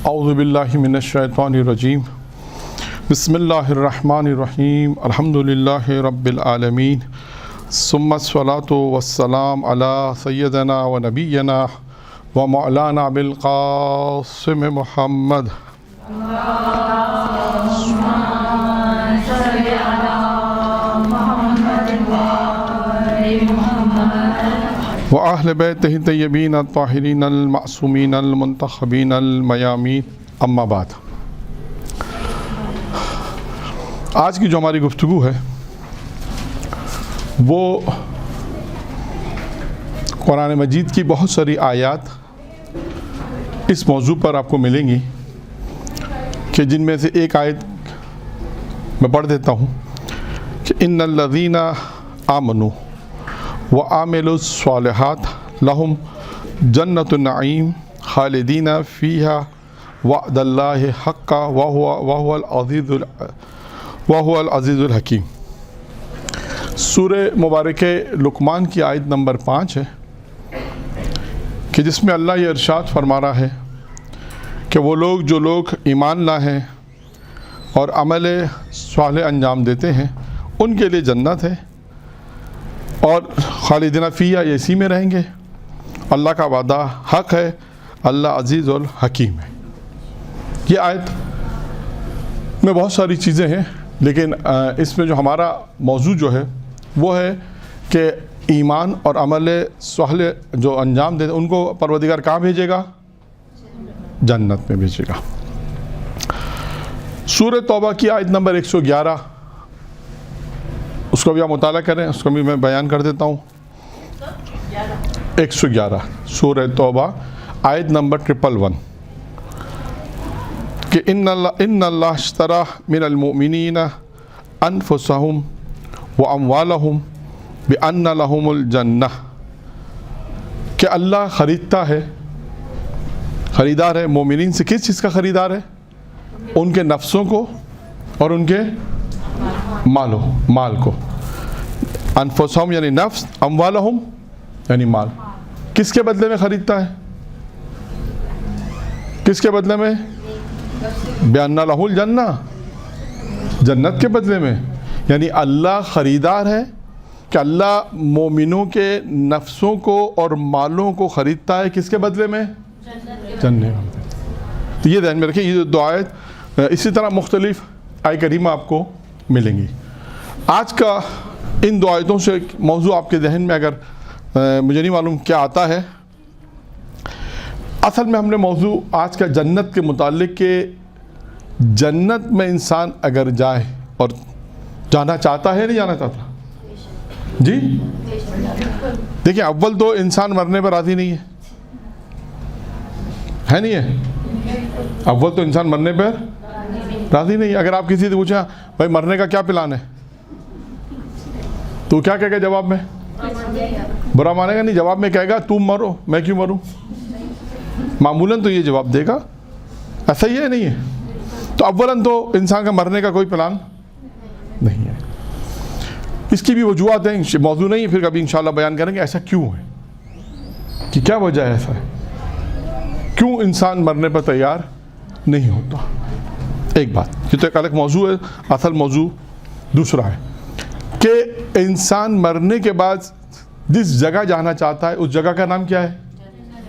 اعوذ باللہ من الشیطان الرجیم بسم اللہ الرحمن الرحیم الحمدللہ رب العالمین ثم الصلاۃ والسلام علی سیدنا و نبینا و مولانا بالقاسم محمد وأهل بيته الطيبين الطاهرين المعصومين المنتخبين الميامين اما بعد۔ آج کی جو ہماری گفتگو ہے وہ قرآن مجید کی بہت ساری آیات اس موضوع پر آپ کو ملیں گی کہ جن میں سے ایک آیت میں پڑھ دیتا ہوں کہ ان الذین آمنوا وعملوا الصالحات لهم جنة النعیم خالدین فیہا وعد اللہ حقا وهو العزیز الحکیم۔ سورہ مبارکہ لقمان کی آیت نمبر 5 ہے کہ جس میں اللہ یہ ارشاد فرما رہا ہے کہ وہ لوگ جو لوگ ایمان لائے ہیں اور عمل صالح انجام دیتے ہیں ان کے لیے جنت ہے اور خالدین فیہا یہ اسی میں رہیں گے، اللہ کا وعدہ حق ہے، اللہ عزیز الحکیم ہے۔ یہ آیت میں بہت ساری چیزیں ہیں لیکن اس میں جو ہمارا موضوع جو ہے وہ ہے کہ ایمان اور عمل صالح جو انجام دیتے ان کو پروردگار کہاں بھیجے گا؟ جنت میں بھیجے گا۔ سورہ توبہ کی آیت نمبر 111 اس کو بھی آپ مطالعہ کریں، اس کو بھی میں بیان کر دیتا ہوں۔ 111 سورہ توبہ آیت نمبر 111 کہ ان اللہ اشترى من المؤمنین انفسهم واموالهم بان لهم الجنہ، کہ اللہ خریدتا ہے، خریدار ہے مومنین سے۔ کس چیز کا خریدار ہے؟ ان کے نفسوں کو اور ان کے مال کو۔ انفسهم یعنی نفس، اموالهم یعنی مال۔ کس کے بدلے میں خریدتا ہے؟ کس کے بدلے میں؟ بأن له الجنہ، جنت کے بدلے میں۔ یعنی اللہ خریدار ہے کہ اللہ مومنوں کے نفسوں کو اور مالوں کو خریدتا ہے کس کے بدلے میں؟ جنت۔ تو یہ ذہن میں رکھیں، یہ دو آیت اسی طرح مختلف آیت کریمہ آپ کو ملیں گی۔ آج کا ان دو آیتوں سے موضوع آپ کے ذہن میں اگر مجھے نہیں معلوم کیا آتا ہے، اصل میں ہم نے موضوع آج کا جنت کے متعلق کہ جنت میں انسان اگر جائے اور جانا چاہتا ہے نہیں جانا چاہتا؟ جی دیکھیں، اول تو انسان مرنے پر راضی نہیں ہے نہیں ہے؟ اول تو انسان مرنے پر راضی نہیں ہے۔ اگر آپ کسی سے پوچھا بھائی مرنے کا کیا پلان ہے تو کیا کہے گا جواب میں؟ برا مانے گا نہیں، جواب میں کہے گا تم مرو میں کیوں مروں؟ معمولاً تو یہ جواب دے گا، ایسا ہی ہے نہیں ہے؟ تو اولاً تو انسان کا مرنے کا کوئی پلان نہیں ہے۔ اس کی بھی وجوہات ہیں، موضوع نہیں ہے، پھر کبھی انشاءاللہ بیان کریں گے ایسا کیوں ہے، کہ کیا وجہ ہے ایسا ہے، کیوں انسان مرنے پر تیار نہیں ہوتا۔ ایک بات یہ تو ایک الگ موضوع ہے، اصل موضوع دوسرا ہے کہ انسان مرنے کے بعد جس جگہ جانا چاہتا ہے اس جگہ کا نام کیا ہے؟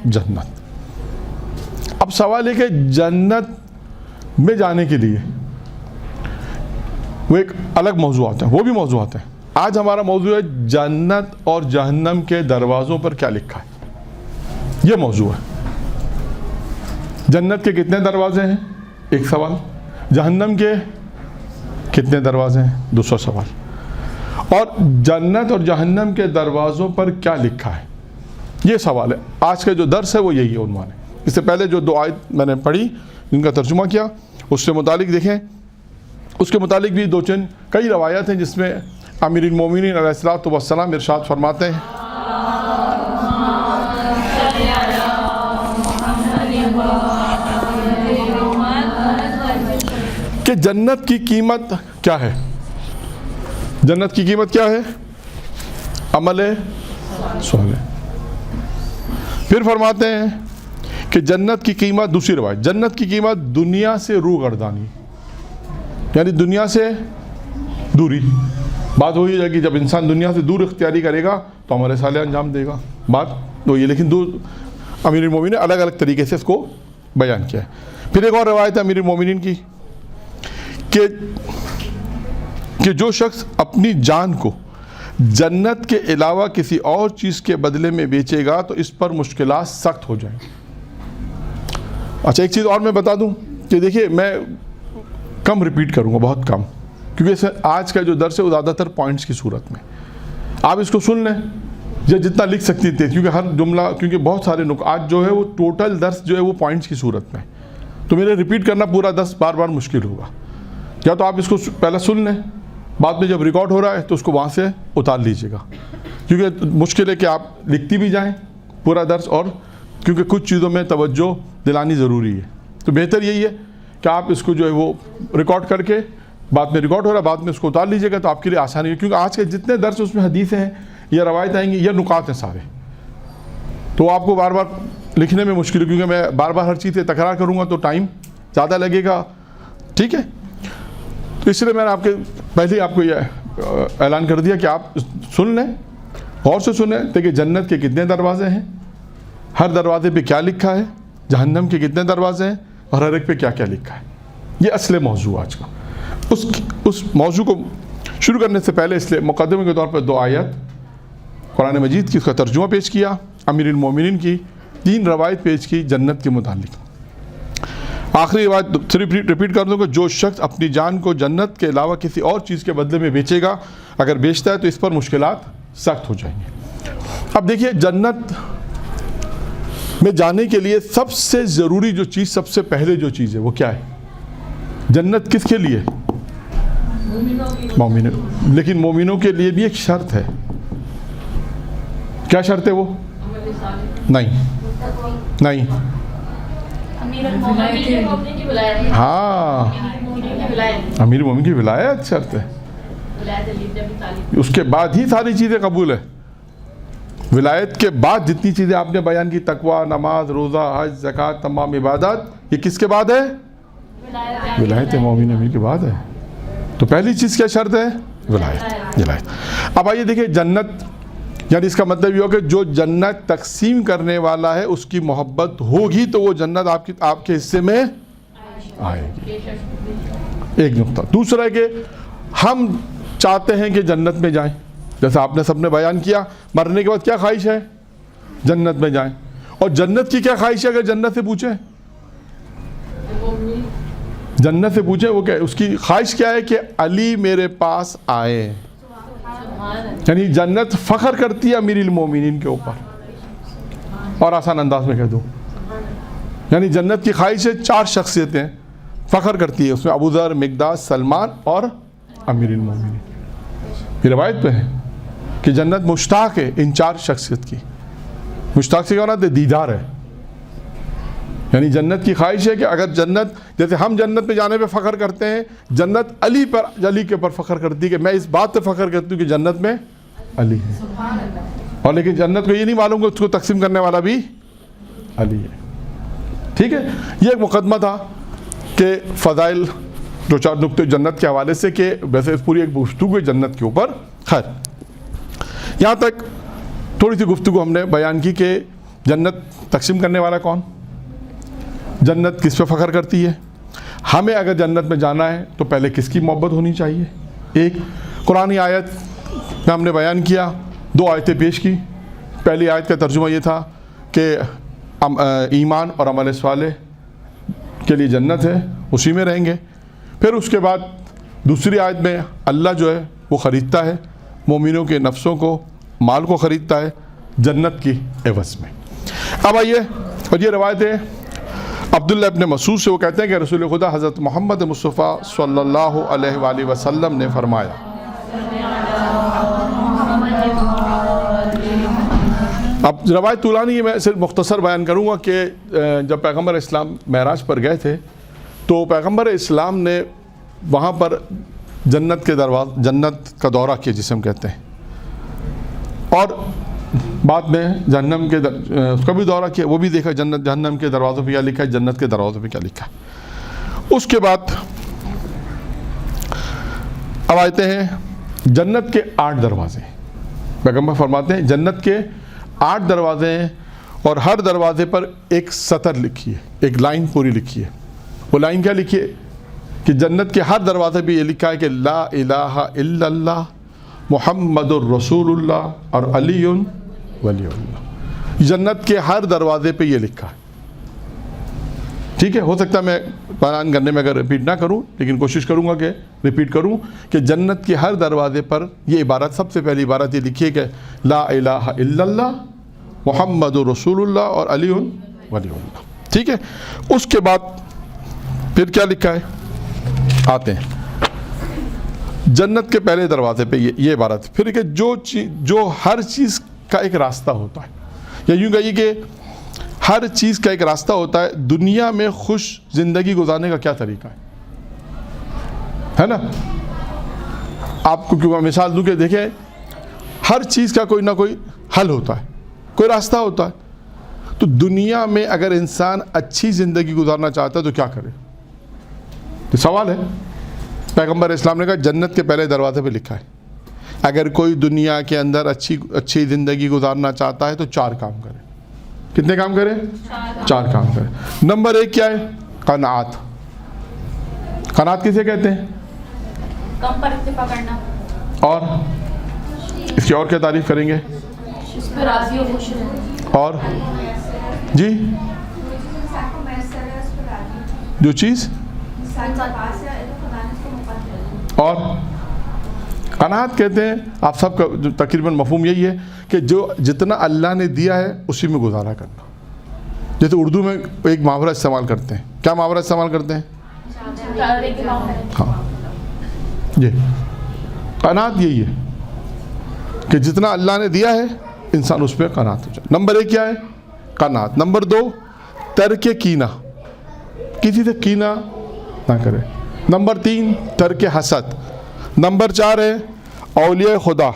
جنت۔ اب سوال ہے کہ جنت میں جانے کے لیے وہ ایک الگ موضوعات ہیں، وہ بھی موضوعات ہیں۔ آج ہمارا موضوع ہے جنت اور جہنم کے دروازوں پر کیا لکھا ہے، یہ موضوع ہے۔ جنت کے کتنے دروازے ہیں؟ ایک سوال۔ جہنم کے کتنے دروازے ہیں؟ دوسرا سوال۔ اور جنت اور جہنم کے دروازوں پر کیا لکھا ہے، یہ سوال ہے۔ آج کا جو درس ہے وہ یہی ہے، عنوان ہے۔ اس سے پہلے جو دو آیت میں نے پڑھی جن کا ترجمہ کیا اس سے متعلق دیکھیں، اس کے متعلق بھی دو چند کئی روایات ہیں جس میں امیر المومنین علیہ الصلوۃ والسلام ارشاد فرماتے ہیں کہ جنت کی قیمت کیا ہے؟ جنت کی قیمت کیا ہے؟ عمل صالح۔ پھر فرماتے ہیں کہ جنت کی قیمت، دوسری روایت، جنت کی قیمت دنیا سے روح گردانی، یعنی دنیا سے دوری. بات وہی ہے کہ جب انسان دنیا سے دور اختیاری کرے گا تو عمل صالح انجام دے گا. بات تو یہ، لیکن امیر المومنین نے الگ الگ طریقے سے اس کو بیان کیا ہے. پھر ایک اور روایت ہے امیر المومنین کی کہ جو شخص اپنی جان کو جنت کے علاوہ کسی اور چیز کے بدلے میں بیچے گا تو اس پر مشکلات سخت ہو جائیں. اچھا، ایک چیز اور میں بتا دوں کہ دیکھیے میں کم ریپیٹ کروں گا، بہت کم، کیونکہ آج کا جو درس ہے وہ زیادہ تر پوائنٹس کی صورت میں. آپ اس کو سن لیں یا جتنا لکھ سکتی تھے، کیونکہ ہر جملہ، کیونکہ بہت سارے آج جو ہے وہ ٹوٹل درس جو ہے وہ پوائنٹس کی صورت میں، تو میرے ریپیٹ کرنا پورا درس بار بار مشکل ہوگا. یا تو آپ اس کو پہلے سن لیں، بعد میں جب ریکارڈ ہو رہا ہے تو اس کو وہاں سے اتار لیجیے گا، کیونکہ مشکل ہے کہ آپ لکھتی بھی جائیں پورا درس، اور کیونکہ کچھ چیزوں میں توجہ دلانی ضروری ہے. تو بہتر یہی ہے کہ آپ اس کو جو ہے وہ ریکارڈ کر کے، بعد میں ریکارڈ ہو رہا ہے بعد میں اس کو اتار لیجیے گا، تو آپ کے لیے آسانی ہے. کیونکہ آج کے جتنے درس اس میں حدیثیں ہیں یا روایت آئیں گی یا نکات ہیں سارے، تو آپ کو بار بار لکھنے میں مشکل ہے، کیونکہ میں بار بار ہر چیز تکرار کروں گا تو ٹائم زیادہ لگے گا. ٹھیک ہے، تو اس لیے میں نے آپ کے پہلے آپ کو یہ اعلان کر دیا کہ آپ سن لیں، غور سے سنیں کہ جنت کے کتنے دروازے ہیں، ہر دروازے پہ کیا لکھا ہے، جہنم کے کتنے دروازے ہیں، اور ہر ایک پہ کیا کیا لکھا ہے. یہ اصل موضوع آج کا. اس موضوع کو شروع کرنے سے پہلے اس لیے مقدمے کے طور پر 2 آیت قرآن مجید کی، اس کا ترجمہ پیش کیا، امیر المومنین کی 3 روایت پیش کی جنت کے متعلق. آخری روایت صرف ریپیٹ کر دوں کہ جو شخص اپنی جان کو جنت کے علاوہ کسی اور چیز کے بدلے میں بیچے گا، اگر بیچتا ہے تو اس پر مشکلات سخت ہو جائیں گے. اب دیکھیے، جنت میں جانے کے لیے سب سے ضروری جو چیز، سب سے پہلے جو چیز ہے وہ کیا ہے؟ جنت کس کے لیے؟ مومنوں. لیکن مومنوں کے لیے بھی ایک شرط ہے. کیا شرط ہے وہ؟ نہیں. ہاں، امیر المومنین کی ولایت شرط ہے. اس کے بعد ہی ساری چیزیں قبول ہے. ولایت کے بعد جتنی چیزیں آپ نے بیان کی، تقوی، نماز، روزہ، حج، زکوٰۃ، تمام عبادات، یہ کس کے بعد ہے؟ ولایت مومنین کے بعد ہے. تو پہلی چیز کیا شرط ہے؟ ولایت. اب آئیے دیکھیں، جنت یعنی اس کا مطلب یہ ہو کہ جو جنت تقسیم کرنے والا ہے اس کی محبت ہوگی تو وہ جنت آپ کے حصے میں آئے گی. ایک نقطہ. دوسرا ہے کہ ہم چاہتے ہیں کہ جنت میں جائیں، جیسا آپ نے سب نے بیان کیا، مرنے کے بعد کیا خواہش ہے؟ جنت میں جائیں. اور جنت کی کیا خواہش ہے؟ اگر جنت سے پوچھیں، جنت سے پوچھیں وہ کیا ہے؟ اس کی خواہش کیا ہے کہ علی میرے پاس آئے. یعنی جنت فخر کرتی ہے امیر المومنین کے اوپر. اور آسان انداز میں کہہ دوں، یعنی جنت کی خواہش ہے 4 شخصیتیں فخر کرتی ہے، اس میں ابو ذر، مقداد، سلمان اور امیر المومنین. یہ روایت پہ ہے کہ جنت مشتاق ہے ان 4 شخصیت کی. مشتاق سے کیا ہونا ہے؟ دیدار ہے. یعنی جنت کی خواہش ہے کہ اگر جنت، جیسے ہم جنت میں جانے پہ فخر کرتے ہیں، جنت علی کے اوپر فخر کرتی ہے کہ میں اس بات پہ فخر کرتی ہوں کہ جنت میں علی ہے. اور لیکن جنت کو یہ نہیں معلوم کہ اس کو تقسیم کرنے والا بھی علی ہے. ٹھیک ہے، یہ ایک مقدمہ تھا کہ فضائل، 2-4 نقطے جنت کے حوالے سے، کہ ویسے پوری ایک گفتگو ہے جنت کے اوپر. خیر، یہاں تک تھوڑی سی گفتگو ہم نے بیان کی کہ جنت تقسیم کرنے والا کون، جنت کس پہ فخر کرتی ہے، ہمیں اگر جنت میں جانا ہے تو پہلے کس کی محبت ہونی چاہیے. ایک قرآنی آیت میں ہم نے بیان کیا، 2 آیتیں پیش کی. پہلی آیت کا ترجمہ یہ تھا کہ ایمان اور عمل صالح کے لیے جنت ہے، اسی میں رہیں گے. پھر اس کے بعد دوسری آیت میں اللہ جو ہے وہ خریدتا ہے مومنوں کے نفسوں کو، مال کو خریدتا ہے جنت کی عوض میں. اب آئیے، اور یہ روایت ہے عبداللہ ابن مسعود سے، وہ کہتے ہیں کہ رسول خدا حضرت محمد مصطفیٰ صلی اللہ علیہ وآلہ وسلم نے فرمایا، اب روایت طولانی ہے، میں صرف مختصر بیان کروں گا کہ جب پیغمبر اسلام معراج پر گئے تھے تو پیغمبر اسلام نے وہاں پر جنت کا دورہ کیا جسے ہم کہتے ہیں. اور بعد میں جہنم کے اس کا بھی دورہ کیا، وہ بھی دیکھا جہنم کے دروازوں پہ کیا لکھا ہے، جنت کے دروازوں پہ کیا لکھا ہے۔ اس کے بعد اب آتے ہیں جنت کے 8 دروازے۔ پیغمبر فرماتے ہیں جنت کے 8 دروازے ہیں، اور ہر دروازے پر ایک سطر لکھی ہے، ایک لائن پوری لکھی ہے۔ وہ لائن کیا لکھی ہے کہ جنت کے ہر دروازے پہ یہ لکھا ہے کہ لا الہ الا اللہ محمد الرسول اللہ اور علی ولی اللہ۔ جنت کے ہر دروازے پہ یہ لکھا ہے، ٹھیک ہے۔ ہو سکتا ہے میں بیان کرنے میں اگر ریپیٹ نہ کروں، لیکن کوشش کروں گا کہ ریپیٹ کروں کہ جنت کے ہر دروازے پر یہ عبارت، سب سے پہلی عبارت یہ لکھی ہے کہ لا الہ الا اللہ محمد رسول اللہ اور علی ولی اللہ، ٹھیک ہے۔ اس کے بعد پھر کیا لکھا ہے، آتے ہیں جنت کے پہلے دروازے پہ یہ عبارت پھر کہ جو ہر چیز کا ایک راستہ ہوتا ہے، یا یوں کہیے کہ ہر چیز کا ایک راستہ ہوتا ہے۔ دنیا میں خوش زندگی گزارنے کا کیا طریقہ ہے نا؟ آپ کو کیوں مثال دوں کہ دیکھیں ہر چیز کا کوئی نہ کوئی حل ہوتا ہے، کوئی راستہ ہوتا ہے۔ تو دنیا میں اگر انسان اچھی زندگی گزارنا چاہتا ہے تو کیا کرے؟ یہ سوال ہے۔ پیغمبر اسلام نے کہا جنت کے پہلے دروازے پہ لکھا ہے اگر کوئی دنیا کے اندر اچھی زندگی گزارنا چاہتا ہے تو 4 کام کرے۔ کتنے کام کرے؟ 4 کام کرے۔ نمبر 1 کیا ہے؟ قناعت۔ قناعت کسے کہتے ہیں؟ کم پر اکتفا کرنا۔ اور اس کی اور کیا تعریف کریں گے؟ اس پہ راضی و خوش رہنا۔ اور جی جو چیز اور قناعت کہتے ہیں، آپ سب کا تقریباً مفہوم یہی ہے کہ جو جتنا اللہ نے دیا ہے اسی میں گزارا کرنا۔ جیسے اردو میں ایک محاورہ استعمال کرتے ہیں، کیا محاورہ استعمال کرتے ہیں؟ ہاں جی، قناعت یہی ہے کہ جتنا اللہ نے دیا ہے انسان اس پہ قناعت ہو جائے۔ نمبر 1 کیا ہے؟ قناعت۔ نمبر 2 ترک کینہ، کسی سے کینہ نہ کرے۔ نمبر 3 ترک حسد۔ نمبر 4 ہے اولیاء خدا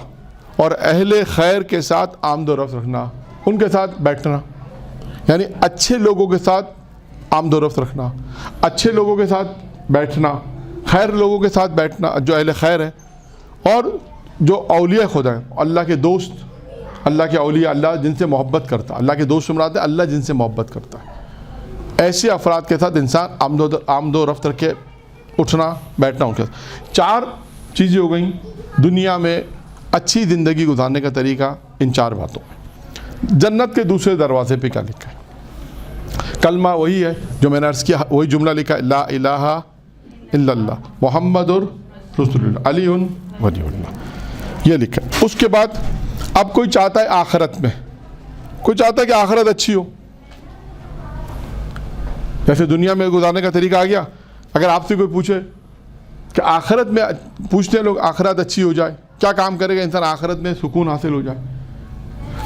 اور اہل خیر کے ساتھ آمد و رفت رکھنا، ان کے ساتھ بیٹھنا، یعنی اچھے لوگوں کے ساتھ آمد و رفت رکھنا، اچھے لوگوں کے ساتھ بیٹھنا، خیر لوگوں کے ساتھ بیٹھنا جو اہل خیر ہے، اور جو اولیاء خدا ہیں، اللہ کے دوست، اللہ کے اولیاء، اللہ جن سے محبت کرتا ہے۔ اللہ کے دوست مراد ہے اللہ جن سے محبت کرتا ہے۔ ایسے افراد کے ساتھ انسان آمد و رفت رکھ کے اٹھنا بیٹھنا ان کے ساتھ۔ 4 چیزیں ہو گئیں دنیا میں اچھی زندگی گزارنے کا طریقہ، ان 4 باتوں میں۔ جنت کے دوسرے دروازے پہ کیا لکھا ہے؟ کلمہ وہی ہے جو میں نے عرض کیا، وہی جملہ لکھا ہے لا الہ الا اللہ محمد رسول اللہ علی ولی اللہ، یہ لکھا ہے۔ اس کے بعد اب کوئی چاہتا ہے آخرت میں، کوئی چاہتا ہے کہ آخرت اچھی ہو، جیسے دنیا میں گزارنے کا طریقہ آ گیا۔ اگر آپ سے کوئی پوچھے کہ آخرت میں، پوچھتے ہیں لوگ آخرت اچھی ہو جائے، کیا کام کرے گا انسان آخرت میں سکون حاصل ہو جائے؟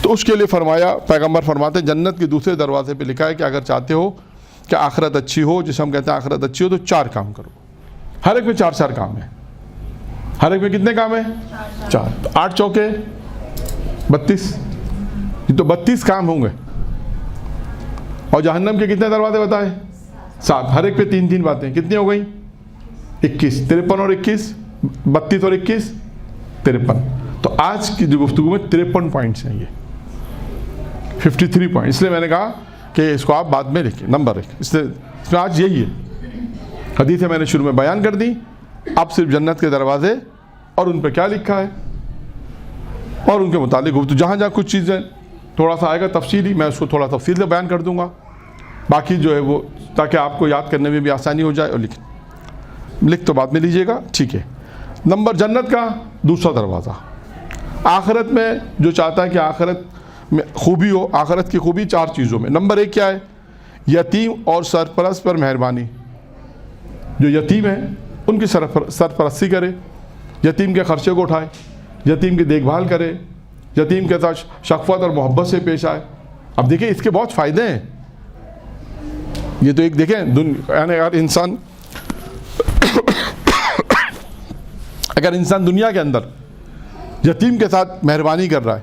تو اس کے لیے فرمایا، پیغمبر فرماتے ہیں جنت کے دوسرے دروازے پہ لکھا ہے کہ اگر چاہتے ہو کہ آخرت اچھی ہو، جسے ہم کہتے ہیں آخرت اچھی ہو، تو 4 کام کرو۔ ہر ایک میں 4 کام ہیں۔ ہر ایک میں کتنے کام ہیں؟ 4۔ 8 چوکے 32، یہ تو 32 کام ہوں گے۔ اور جہنم کے کتنے دروازے بتائے؟ 7۔ ہر ایک پہ 3 باتیں، کتنی ہو گئیں؟ 21۔ 53 اور 21، 32 اور 21، 53۔ تو آج کی جو گفتگو میں 53 پوائنٹس ہیں، یہ 53 پوائنٹ، اس لیے میں نے کہا کہ اس کو آپ بعد میں لکھیں۔ نمبر 1 اس میں آج یہی ہے، حدیثیں میں نے شروع میں بیان کر دی، اب صرف جنت کے دروازے اور ان پہ کیا لکھا ہے اور ان کے متعلق گفتگو۔ جہاں کچھ چیزیں تھوڑا سا آئے گا تفصیلی، میں اس کو تھوڑا تفصیل سے بیان کر دوں گا، باقی جو ہے وہ تاکہ آپ کو یاد کرنے میں بھی آسانی ہو جائے۔ اور لکھ تو بعد میں لیجئے گا، ٹھیک ہے۔ نمبر جنت کا دوسرا دروازہ، آخرت میں جو چاہتا ہے کہ آخرت میں خوبی ہو، آخرت کی خوبی 4 چیزوں میں۔ نمبر 1 کیا ہے؟ یتیم اور سرپرست پر مہربانی، جو یتیم ہیں ان کی سرپرستی کرے، یتیم کے خرچے کو اٹھائے، یتیم کی دیکھ بھال کرے، یتیم کے ساتھ شفقت اور محبت سے پیش آئے۔ اب دیکھیں اس کے بہت فائدے ہیں، یہ تو ایک دیکھیں یعنی اگر انسان دنیا کے اندر یتیم کے ساتھ مہربانی کر رہا ہے،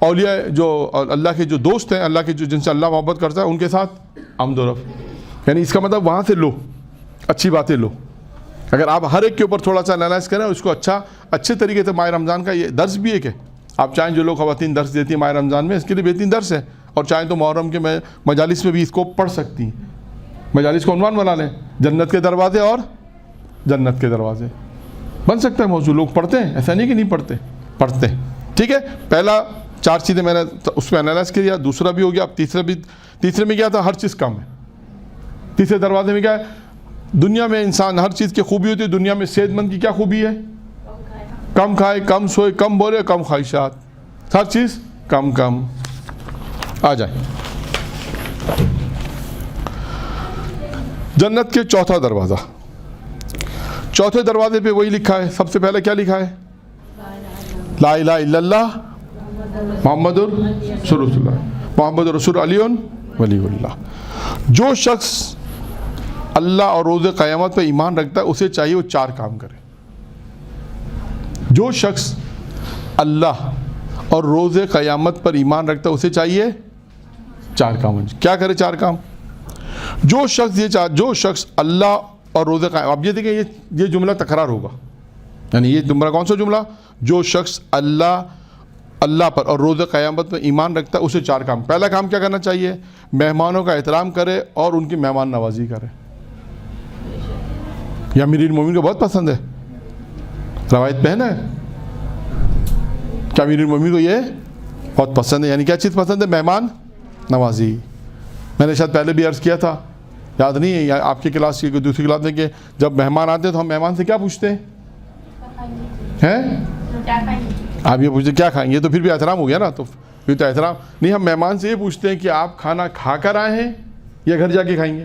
اولیاء جو اللہ کے جو دوست ہیں, اللہ کے جو جن سے اللہ محبت کرتا ہے, ان کے ساتھ آمد و رفت. یعنی اس کا مطلب وہاں سے لو, اچھی باتیں لو. اگر آپ ہر ایک کے اوپر تھوڑا سا انالائز کریں, اس کو اچھے طریقے سے, ماہ رمضان کا یہ درس بھی ہے کہ آپ چاہیں جو لوگ خواتین درس دیتی ہیں ماہ رمضان میں, اس کے لیے بہترین درس ہے, اور چاہیں تو محرم کے مجالس میں بھی اس کو پڑھ سکتی ہیں. مجالس کو عنوان بنا لیں, جنت کے دروازے اور جنت کے دروازے بن سکتا ہے موضوع. لوگ پڑھتے ہیں, ایسا نہیں کہ نہیں پڑھتے ہیں. ٹھیک ہے, پہلا 4 چیزیں میں نے اس میں انالائز کیا. دوسرا بھی ہو گیا. اب تیسرے میں کیا تھا, ہر چیز کم ہے. تیسرے دروازے میں کیا ہے, دنیا میں انسان ہر چیز کی خوبی ہوتی ہے. دنیا میں صحت مند کی کیا خوبی ہے, کم کھائے, کم سوئے, کم بولے, کم خواہشات, ہر چیز کم. آ جائیں جنت کے چوتھا دروازہ. چوتھے دروازے پہ وہی لکھا ہے, سب سے پہلے کیا لکھا ہے, لا الہ الا اللہ محمد رسول اللہ, محمد رسول علی ولی اللہ. جو شخص اللہ اور روز قیامت پہ ایمان رکھتا ہے, اسے چاہیے وہ 4 کام کرے. جو شخص اللہ اور روز قیامت پر ایمان رکھتا ہے, اسے چاہیے 4 کام. کیا کرے 4 کام؟ جو شخص اللہ اور روز قیامت, اب یہ دیکھیں یہ جملہ تکرار ہوگا. یعنی یہ جملہ کون سا جملہ, جو شخص اللہ پر اور روز قیامت میں ایمان رکھتا ہے, اسے 4 کام. پہلا کام کیا کرنا چاہیے, مہمانوں کا احترام کرے اور ان کی مہمان نوازی کرے. یہ امیر المومنین کو بہت پسند ہے, روایت پہ ہے نا, کیا امیر المومنین کو یہ بہت پسند ہے. یعنی کیا چیز پسند ہے, مہمان نوازی. میں نے شاید پہلے بھی عرض کیا تھا, یاد نہیں ہے, یا آپ کی کلاس کی دوسری کلاس میں, کہ جب مہمان آتے ہیں تو ہم مہمان سے کیا پوچھتے ہیں, آپ یہ پوچھتے کیا کھائیں گے, تو پھر بھی احترام ہو گیا نا. تو پھر تو احترام نہیں, ہم مہمان سے یہ پوچھتے ہیں کہ آپ کھانا کھا کر آئے ہیں یا گھر جا کے کھائیں گے.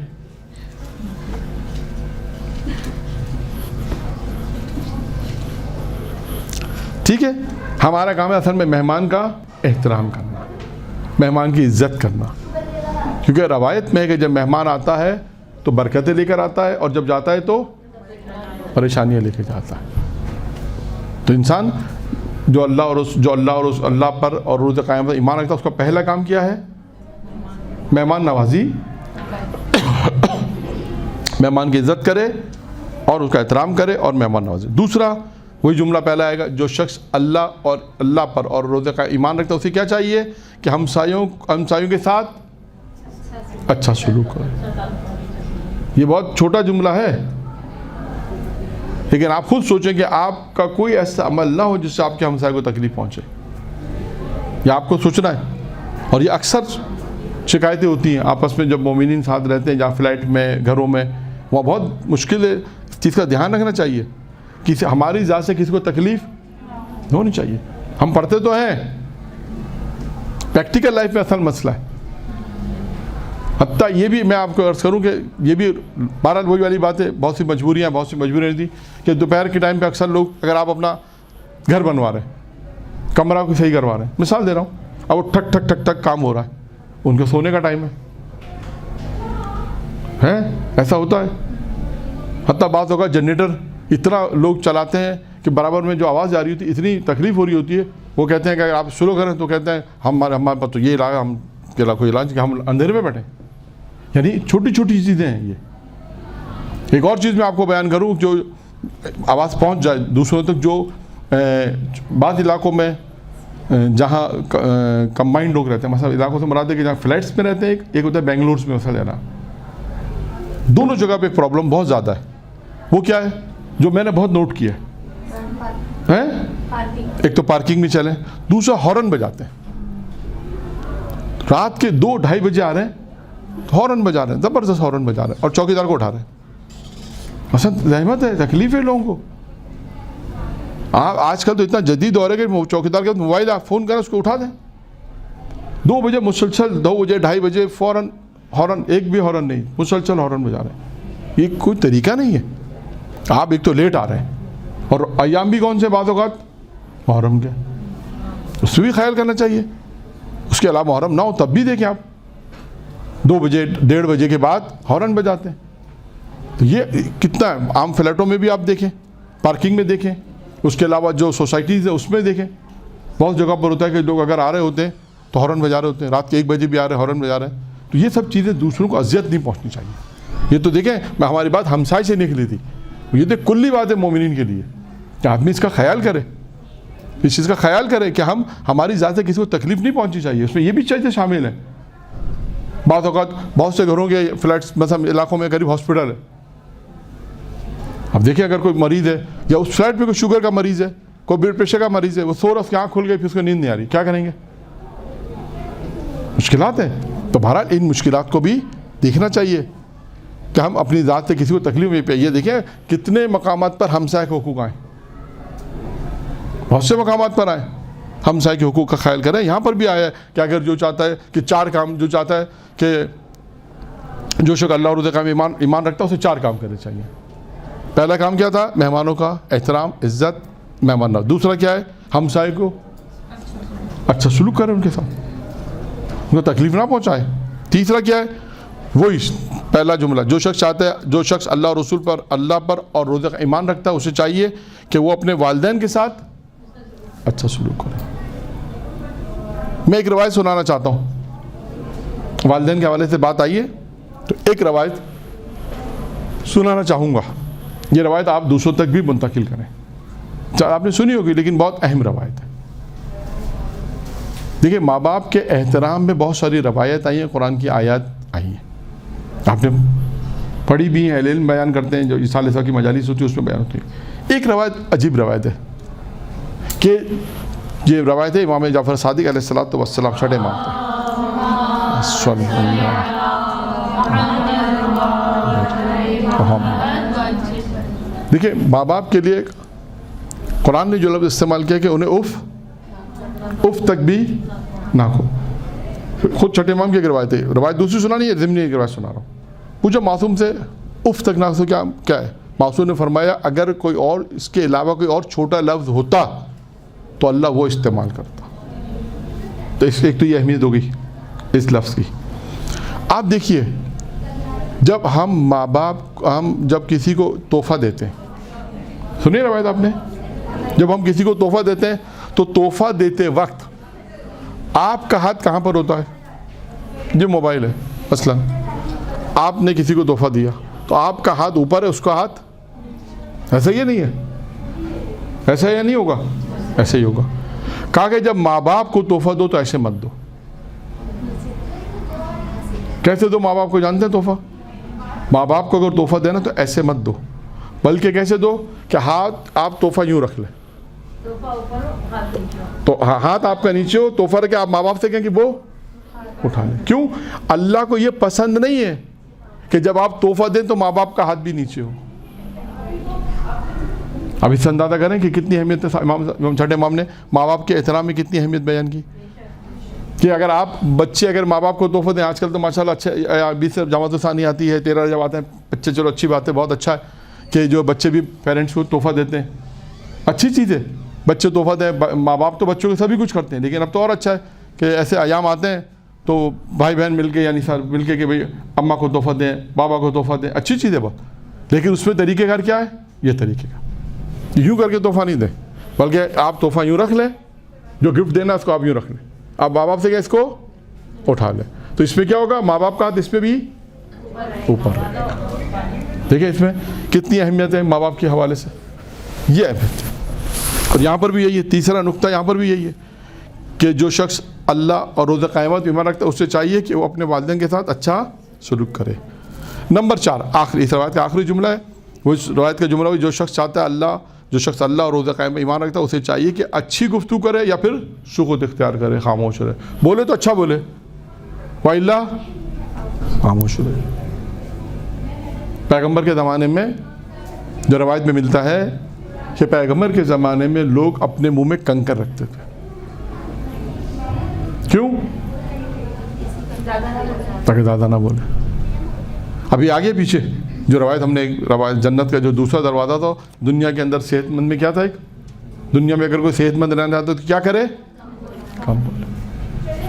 ٹھیک ہے, ہمارا کام ہے اصل میں مہمان کا احترام کرنا, مہمان کی عزت کرنا. کیونکہ روایت میں ہے کہ جب مہمان آتا ہے تو برکتیں لے کر آتا ہے, اور جب جاتا ہے تو پریشانیاں لے کے جاتا ہے. تو انسان جو اللہ پر اور روز قیامت پر ایمان رکھتا ہے, اس کا پہلا کام کیا ہے, مہمان نوازی, مہمان کی عزت کرے اور اس کا احترام کرے اور مہمان نوازی. دوسرا وہی جملہ پہلا آئے گا, جو شخص اللہ پر اور روز قیامت ایمان رکھتا ہے, اسے کیا چاہیے کہ ہمسایوں کے ساتھ اچھا سلوک کرے. یہ بہت چھوٹا جملہ ہے, لیکن آپ خود سوچیں کہ آپ کا کوئی ایسا عمل نہ ہو جس سے آپ کے ہمسائے کو تکلیف پہنچے. یہ آپ کو سوچنا ہے. اور یہ اکثر شکایتیں ہوتی ہیں آپس میں, جب مومنین ساتھ رہتے ہیں, جہاں فلیٹ میں, گھروں میں, وہاں بہت مشکل ہے. اس چیز کا دھیان رکھنا چاہیے کہ ہماری ذات سے کسی کو تکلیف ہونی چاہیے. ہم پڑھتے تو ہیں, پریکٹیکل لائف میں اصل مسئلہ ہے. حتیٰ یہ بھی میں آپ کو عرض کروں کہ یہ بھی بہرحال وہی والی بات ہے, بہت سی مجبوریاں تھی کہ دوپہر کے ٹائم پہ اکثر لوگ, اگر آپ اپنا گھر بنوا رہے ہیں, کمرہ کو صحیح کروا رہے ہیں, مثال دے رہا ہوں, اب وہ ٹھک ٹھک ٹھک ٹھک کام ہو رہا ہے, ان کے سونے کا ٹائم ہے, ایسا ہوتا ہے. حتیٰ بعض اوقات جنریٹر اتنا لوگ چلاتے ہیں کہ برابر میں جو آواز جا رہی ہوتی ہے, اتنی تکلیف ہو رہی ہوتی ہے, وہ کہتے ہیں کہ اگر آپ شروع کریں تو کہتے ہیں ہمارے پاس تو یہ علاج, ہم کوئی علاج کہ ہم اندھیرے میں بیٹھیں. یعنی چھوٹی چھوٹی چیزیں ہیں یہ. ایک اور چیز میں آپ کو بیان کروں, جو آواز پہنچ جائے دوسروں تک, جو بعض علاقوں میں جہاں کمبائنڈ لوگ رہتے ہیں, مثلا علاقوں سے مراد ہے کہ جہاں فلیٹس میں رہتے ہیں, ایک ہوتا ہے بینگلورس میں, مثلا لینا, دونوں جگہ پہ پرابلم بہت زیادہ ہے. وہ کیا ہے جو میں نے بہت نوٹ کیا ہے, ایک تو پارکنگ میں چلیں, دوسرا ہارن بجاتے ہیں. رات کے 2-2:30 بجے آ رہے ہیں, ہارن بجا رہے ہیں, زبردست ہارن بجا رہے ہیں, اور چوکیدار کو اٹھا رہے ہیں. مثلا زحمت ہے, تکلیف ہے لوگوں کو. آج کل تو اتنا جدید دور ہے کہ چوکیدار کے موبائل آپ فون کریں, اس کو اٹھا دیں. 2 بجے مسلسل, 2 بجے 2:30 بجے فوراً ہارن, ایک بھی ہارن نہیں, مسلسل ہارن بجا رہے ہیں. یہ کوئی طریقہ نہیں ہے. آپ ایک تو لیٹ آ رہے ہیں, اور ایام بھی کون سے بعض اوقات محرم کے, اس میں بھی خیال کرنا چاہیے. اس کے علاوہ محرم نہ ہو تب بھی دیکھیں آپ 2 بجے 1:30 بجے کے بعد ہارن بجاتے ہیں. تو یہ کتنا ہے. عام فلیٹوں میں بھی آپ دیکھیں, پارکنگ میں دیکھیں, اس کے علاوہ جو سوسائٹیز ہیں اس میں دیکھیں, بہت جگہ پر ہوتا ہے کہ لوگ اگر آ رہے ہوتے ہیں تو ہارن بجا رہے ہوتے ہیں، رات کے 1 بجے بھی آ رہے ہیں ہارن بجا رہے ہیں. تو یہ سب چیزیں دوسروں کو اذیت نہیں پہنچنی چاہیے. یہ تو دیکھیں میں ہماری بات ہمسائے سے نکلی تھی، یہ تو کلی بات ہے مومنین کے لیے کہ آدمی اس کا خیال کرے، اس چیز کا خیال کرے کہ ہماری ذات سے کسی کو تکلیف نہیں پہنچنی چاہیے. اس میں یہ بھی چیزیں شامل ہیں. بعض اوقات بہت سے گھروں کے فلیٹس مثلا علاقوں میں قریب ہاسپٹل ہے. اب دیکھیں اگر کوئی مریض ہے یا اس فلیٹ پہ کوئی شوگر کا مریض ہے، کوئی بلڈ پریشر کا مریض ہے، وہ سو رہا اس کی آنکھ کھل گئی پھر اس کو نیند نہیں آ رہی، کیا کریں گے؟ مشکلات ہیں. تو بہرحال ان مشکلات کو بھی دیکھنا چاہیے کہ ہم اپنی ذات سے کسی کو تکلیف نہیں پہ. یہ دیکھیں کتنے مقامات پر ہمسائے کے حقوق آئیں، بہت سے مقامات پر آئیں ہمسائے کے حقوق کا خیال کریں. یہاں پر بھی آیا ہے کہ اگر جو چاہتا ہے کہ 4 کام، جو چاہتا ہے کہ جو شخص اللہ اور روز قیامت میں ایمان رکھتا ہے اسے 4 کام کرنے چاہیے. پہلا کام کیا تھا؟ مہمانوں کا احترام، عزت، مہمان نوازی. دوسرا کیا ہے؟ ہمسائے کو اچھا سلوک کرے، ان کے ساتھ ان کو تکلیف نہ پہنچائے. تیسرا کیا ہے؟ وہی پہلا جملہ، جو شخص چاہتا ہے، جو شخص اللہ اور رسول پر، اللہ پر اور روز قیامت ایمان رکھتا ہے اسے چاہیے کہ وہ اپنے والدین کے ساتھ اچھا سلوک کرے. میں ایک روایت سنانا چاہتا ہوں، والدین کے حوالے سے بات آئی ہے تو ایک روایت سنانا چاہوں گا. یہ روایت آپ دوسروں تک بھی منتقل کریں. آپ نے سنی ہوگی لیکن بہت اہم روایت ہے. دیکھیں ماں باپ کے احترام میں بہت ساری روایت آئی ہیں، قرآن کی آیات آئی ہیں، آپ نے پڑھی بھی ہیں، اہل علم بیان کرتے ہیں، جو عیسیٰ علیہ کی مجالس ہوتی ہے اس میں بیان ہوتی ہے. ایک روایت عجیب روایت ہے کہ یہ روایت ہے امام جعفر صادق علیہ السلام 6 امام تھے. دیکھیں ماں باپ کے لیے قرآن نے جو لفظ استعمال کیا کہ انہیں اف تک بھی نہ کہو. خود 6 امام کی ایک روایت ہے. روایت دوسری سنانی ہے، ضمنی ایک روایت سنا رہا ہوں. پوچھا معصوم سے اف تک نہ کہو کیا ہے؟ معصوم نے فرمایا اگر کوئی اور اس کے علاوہ کوئی اور چھوٹا لفظ ہوتا تو اللہ وہ استعمال کرتا. تو اس ایک تو یہ اہمیت ہوگی اس لفظ کی. آپ دیکھیے جب ہم ماں باپ جب کسی کو تحفہ دیتے ہیں، سنیے روایت آپ نے، جب ہم کسی کو تحفہ دیتے ہیں تو تحفہ دیتے وقت آپ کا ہاتھ کہاں پر ہوتا ہے؟ یہ موبائل ہے مثلا، آپ نے کسی کو تحفہ دیا تو آپ کا ہاتھ اوپر ہے، اس کا ہاتھ ایسا ہی نہیں ہے؟ ایسا یا نہیں ہوگا؟ ایسے ہی ہوگا. کہا کہ جب ماں باپ کو تحفہ دو تو ایسے مت دو. کیسے دو ماں باپ کو؟ جانتے ہیں تحفہ؟ ماں باپ کو اگر تحفہ دینا تو ایسے مت دو، بلکہ کیسے دو کہ ہاتھ آپ تحفہ یوں رکھ لیں، تو ہاتھ آپ کا نیچے ہو، تحفہ رکھے، آپ ماں باپ سے کہیں کہ وہ اٹھا لیں. کیوں؟ اللہ کو یہ پسند نہیں ہے کہ جب آپ تحفہ دیں تو ماں باپ کا ہاتھ بھی نیچے ہو. اب اس سے اندازہ کریں کہ کتنی اہمیت ہے. امام 6 امام نے ماں باپ کے احترام میں کتنی اہمیت بیان کی کہ اگر آپ بچے اگر ماں باپ کو تحفہ دیں، آج کل تو ماشاءاللہ اچھے 20 سے جماعت ثانی آتی ہے، 13 جب آتے ہیں بچے، چلو اچھی بات ہے، بہت اچھا ہے کہ جو بچے بھی پیرنٹس کو تحفہ دیتے ہیں، اچھی چیز ہے. بچے تحفہ دیں، ماں باپ تو بچوں کے سبھی کچھ کرتے ہیں، لیکن اب تو اور اچھا ہے کہ ایسے ایام آتے ہیں تو بھائی بہن مل کے یعنی سر مل کے کہ بھئی اماں کو تحفہ دیں، بابا کو تحفہ دیں، اچھی چیز ہے بہت. لیکن اس میں طریقہ کار کیا ہے؟ یہ طریقہ کار یوں کر کے تحفہ نہیں دیں، بلکہ آپ تحفہ یوں رکھ لیں، جو گفٹ دینا ہے اس کو آپ یوں رکھ لیں، آپ ماں باپ سے کیا اس کو اٹھا لیں. تو اس میں کیا ہوگا؟ ماں باپ کا ہاتھ اس پہ بھی اوپر رہے گا. دیکھیں اس میں کتنی اہمیت ہے ماں باپ کے حوالے سے، یہ اہمیت ہے. اور یہاں پر بھی یہی ہے، تیسرا نقطہ یہاں پر بھی یہی ہے کہ جو شخص اللہ اور روز قیامت ایمان رکھتا ہے اسے چاہیے کہ وہ اپنے والدین کے ساتھ اچھا سلوک کرے. نمبر 4 آخری، اس روایت کا آخری جملہ ہے، وہ اس روایت کا جملہ ہوئی جو شخص چاہتا ہے جو شخص اللہ اور روز قیامت ایمان رکھتا ہے اسے چاہیے کہ اچھی گفتگو کرے یا پھر سکوت اختیار کرے، خاموش رہے. بولے تو اچھا بولے، وَإِلَّا خاموش رہے. پیغمبر کے زمانے میں جو روایت میں ملتا ہے کہ پیغمبر کے زمانے میں لوگ اپنے منہ میں کنکر رکھتے تھے. کیوں؟ تاکہ زیادہ نہ بولے. ابھی آگے پیچھے جو روایت ہم نے روایت جنت کا جو دوسرا دروازہ تھا دنیا کے اندر صحت مند میں کیا تھا؟ ایک دنیا میں اگر کوئی صحت مند رہنا چاہتا تو کیا کرے؟ کم بولے.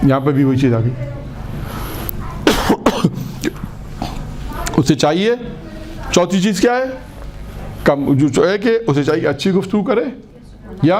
یہاں پہ بھی وہی چیز آ گئی. اسے چاہیے چوتھی چیز کیا ہے؟ کم جو ہے کہ اسے چاہیے کہ اچھی گفتگو کرے یا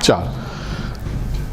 4।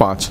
5।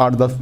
8-10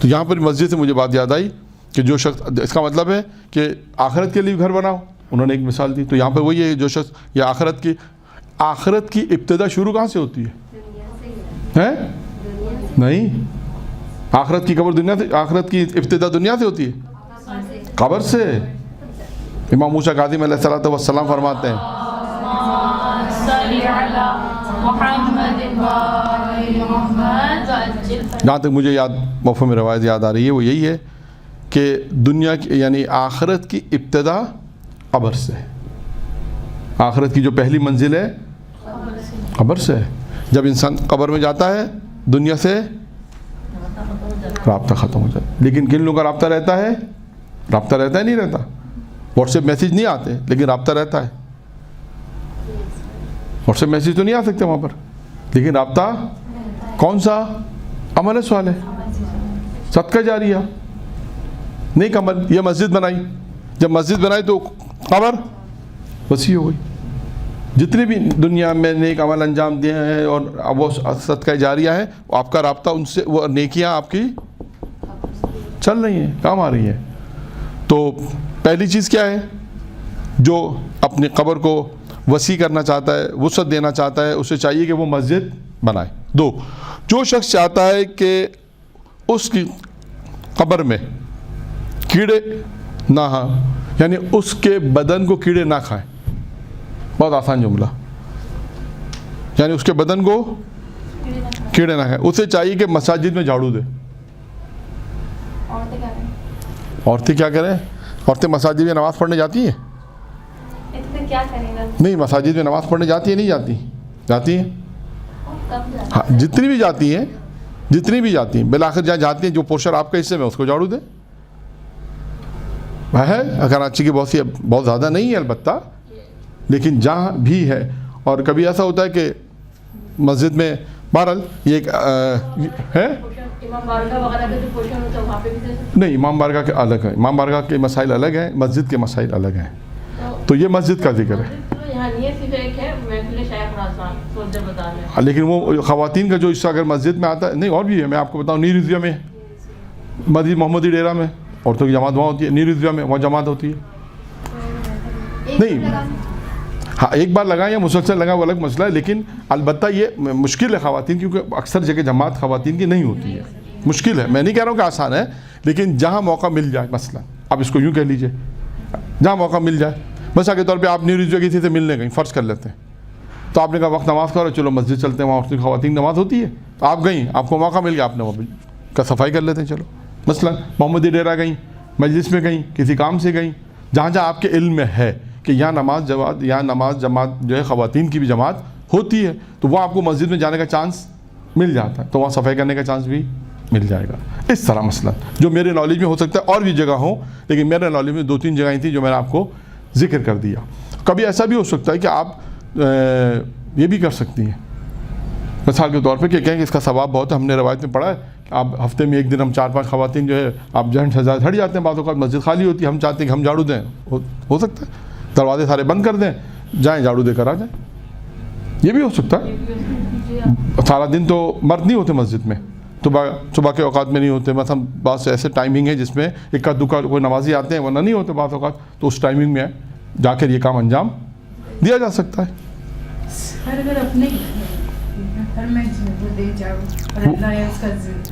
تو یہاں پر مسجد سے مجھے بات یاد آئی کہ جو شخص، اس کا مطلب ہے کہ آخرت کے لیے گھر بناؤ، انہوں نے ایک مثال دی. تو یہاں پر وہی ہے، جو شخص یہ آخرت کی ابتدا شروع کہاں سے ہوتی ہے؟ نہیں، آخرت کی قبر دنیا سے، آخرت کی ابتدا دنیا سے ہوتی ہے، قبر سے. امام موسیٰ کاظم علیہ الصلوۃ والسلام فرماتے ہیں، جہاں تک مجھے مفہوم روایت یاد آ رہی ہے وہ یہی ہے کہ دنیا کی یعنی آخرت کی ابتدا قبر سے ہے. آخرت کی جو پہلی منزل ہے قبر سے ہے. جب انسان قبر میں جاتا ہے دنیا سے رابطہ ختم ہو جاتا ہے. لیکن کن لوگوں کا رابطہ رہتا ہے؟ رابطہ رہتا ہے نہیں رہتا. واٹس ایپ میسیج نہیں آتے لیکن رابطہ رہتا ہے. واٹس ایپ میسیج تو نہیں آ سکتے وہاں پر، لیکن رابطہ کون سا؟ عمل صالح، صدقہ جاریہ، نیک عمل. یہ مسجد بنائی، جب مسجد بنائی تو قبر وسیع ہو گئی. جتنے بھی دنیا میں نیک عمل انجام دیے ہیں اور وہ صدقہ جاریہ ہیں، آپ کا رابطہ ان سے، وہ نیکیاں آپ کی چل رہی ہیں، کام آ رہی ہیں. تو پہلی چیز کیا ہے؟ جو اپنی قبر کو وسیع کرنا چاہتا ہے، وسعت دینا چاہتا ہے، اسے چاہیے کہ وہ مسجد بنائے. 2، جو شخص چاہتا ہے کہ اس کی قبر میں کیڑے نہ ہوں، یعنی اس کے بدن کو کیڑے نہ کھائیں. بہت آسان جملہ، یعنی اس کے بدن کو کیڑے نہ کھائیں. اسے چاہیے کہ مساجد میں جھاڑو دے. عورتیں کیا کریں؟ عورتیں مساجد میں نماز پڑھنے جاتی ہیں؟ کیا کریں گا؟ نہیں، مساجد میں نماز پڑھنے جاتی ہیں؟ نہیں جاتی؟ جاتی ہیں. ہاں، جتنی بھی جاتی ہیں بالآخر جہاں جاتی ہیں، جو پورشن آپ کے حصے میں اس کو جھاڑو دیں. ہے کراچی کی بہت زیادہ نہیں ہے البتہ، لیکن جہاں بھی ہے. اور کبھی ایسا ہوتا ہے کہ مسجد میں بہرحال یہ ایک ہے نہیں، امام بارگاہ کے الگ ہے، امام بارگاہ کے مسائل الگ ہیں، مسجد کے مسائل الگ ہیں. تو یہ مسجد کا ذکر ہے. لیکن وہ خواتین کا جو حصہ اگر مسجد میں آتا ہے، نہیں اور بھی ہے، میں آپ کو بتاؤں، نیر رضویہ میں مسجد محمدی ڈیرہ میں عورتوں کی جماعت وہاں ہوتی ہے، نیر رضویہ میں وہاں جماعت ہوتی ہے. نہیں، ہاں ایک بار لگائیں یا مسلسل لگائیں وہ الگ مسئلہ ہے، لیکن البتہ یہ مشکل ہے خواتین، کیونکہ اکثر جگہ جماعت خواتین کی نہیں ہوتی ہے. مشکل ہے، میں نہیں کہہ رہا ہوں کہ آسان ہے، لیکن جہاں موقع مل جائے، مثلا آپ اس کو یوں کہہ لیجئے، جہاں موقع مل جائے. مثلا کے طور پہ آپ نیر رضویہ کسی سے ملنے گئیں، فرض کر لیتے ہیں، تو آپ نے کہا وقت نماز کا، چلو مسجد چلتے ہیں، وہاں عورتوں کی خواتین نماز ہوتی ہے. تو آپ گئیں، آپ کو موقع مل گیا، آپ نے وہاں کا صفائی کر لیتے ہیں. چلو مثلا محمدی ڈیرہ گئیں، مجلس میں گئیں، کسی کام سے گئیں، جہاں جہاں آپ کے علم میں ہے کہ یہاں نماز جماعت جو ہے خواتین کی بھی جماعت ہوتی ہے، تو وہ آپ کو مسجد میں جانے کا چانس مل جاتا ہے، تو وہاں صفائی کرنے کا چانس بھی مل جائے گا. اس طرح مثلا جو میرے نالج میں ہو سکتا ہے، اور بھی جگہ ہوں، لیکن میرے نالج میں 2-3 جگہیں تھیں جو میں نے آپ کو ذکر کر دیا. کبھی ایسا بھی ہو سکتا ہے کہ آپ یہ بھی کر سکتی ہیں، مثال کے طور پہ کہ کہیں کہ اس کا ثواب بہت ہے. ہم نے روایت میں پڑھا ہے کہ آپ ہفتے میں ایک دن ہم 4-5 خواتین جو ہے آپ جہن سزا ہٹ جاتے ہیں، بعض اوقات مسجد خالی ہوتی ہے، ہم چاہتے ہیں کہ ہم جھاڑو دیں، ہو سکتا ہے دروازے سارے بند کر دیں، جائیں جھاڑو دے کر آ جائیں. یہ بھی ہو سکتا ہے. سارا دن تو مرد نہیں ہوتے مسجد میں، صبح کے اوقات میں نہیں ہوتے. مثلا بعض ایسے ٹائمنگ ہے جس میں اکا دکا کوئی نمازی آتے ہیں، ورنہ نہیں ہوتے بعض اوقات، تو اس ٹائمنگ میں جا کر یہ کام انجام دیا جا سکتا ہے.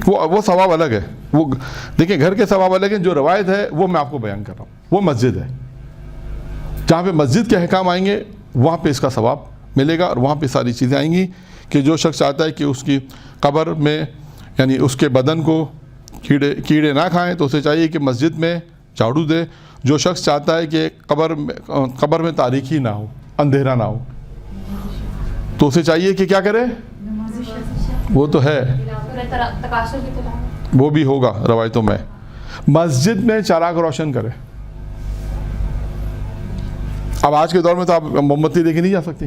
وہ ثواب الگ ہے. وہ دیکھیں گھر کے ثواب الگ ہیں، جو روایت ہے وہ میں آپ کو بیان کر رہا ہوں. وہ مسجد ہے، جہاں پہ مسجد کے احکام آئیں گے وہاں پہ اس کا ثواب ملے گا، اور وہاں پہ ساری چیزیں آئیں گی کہ جو شخص چاہتا ہے کہ اس کی قبر میں یعنی اس کے بدن کو کیڑے نہ کھائیں تو اسے چاہیے کہ مسجد میں جھاڑو دے. جو شخص چاہتا ہے کہ قبر میں تاریکی نہ ہو، اندھیرا نہ ہو، تو اسے چاہیے کہ کیا کرے؟ وہ تو ہے، وہ بھی ہوگا روایتوں میں. مسجد میں چراغ روشن کرے. اب آج کے دور میں تو آپ موم بتی لے کے نہیں جا سکتی،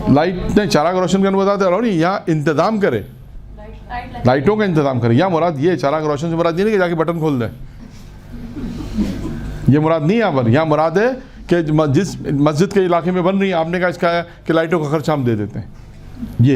لائٹ نہیں، چراغ روشن کرنے بتاتے رہو نہیں، یہاں انتظام کرے، لائٹوں کا انتظام کرے. یہاں مراد یہ چراغ روشن سے مراد یہ نہیں کہ جا کے بٹن کھول دیں، یہ مراد نہیں. یہاں مراد ہے کہ جس مسجد کے علاقے میں بن رہی ہے، آپ نے کہا اس کا ہے کہ لائٹوں کا خرچہ ہم دے دیتے ہیں. یہ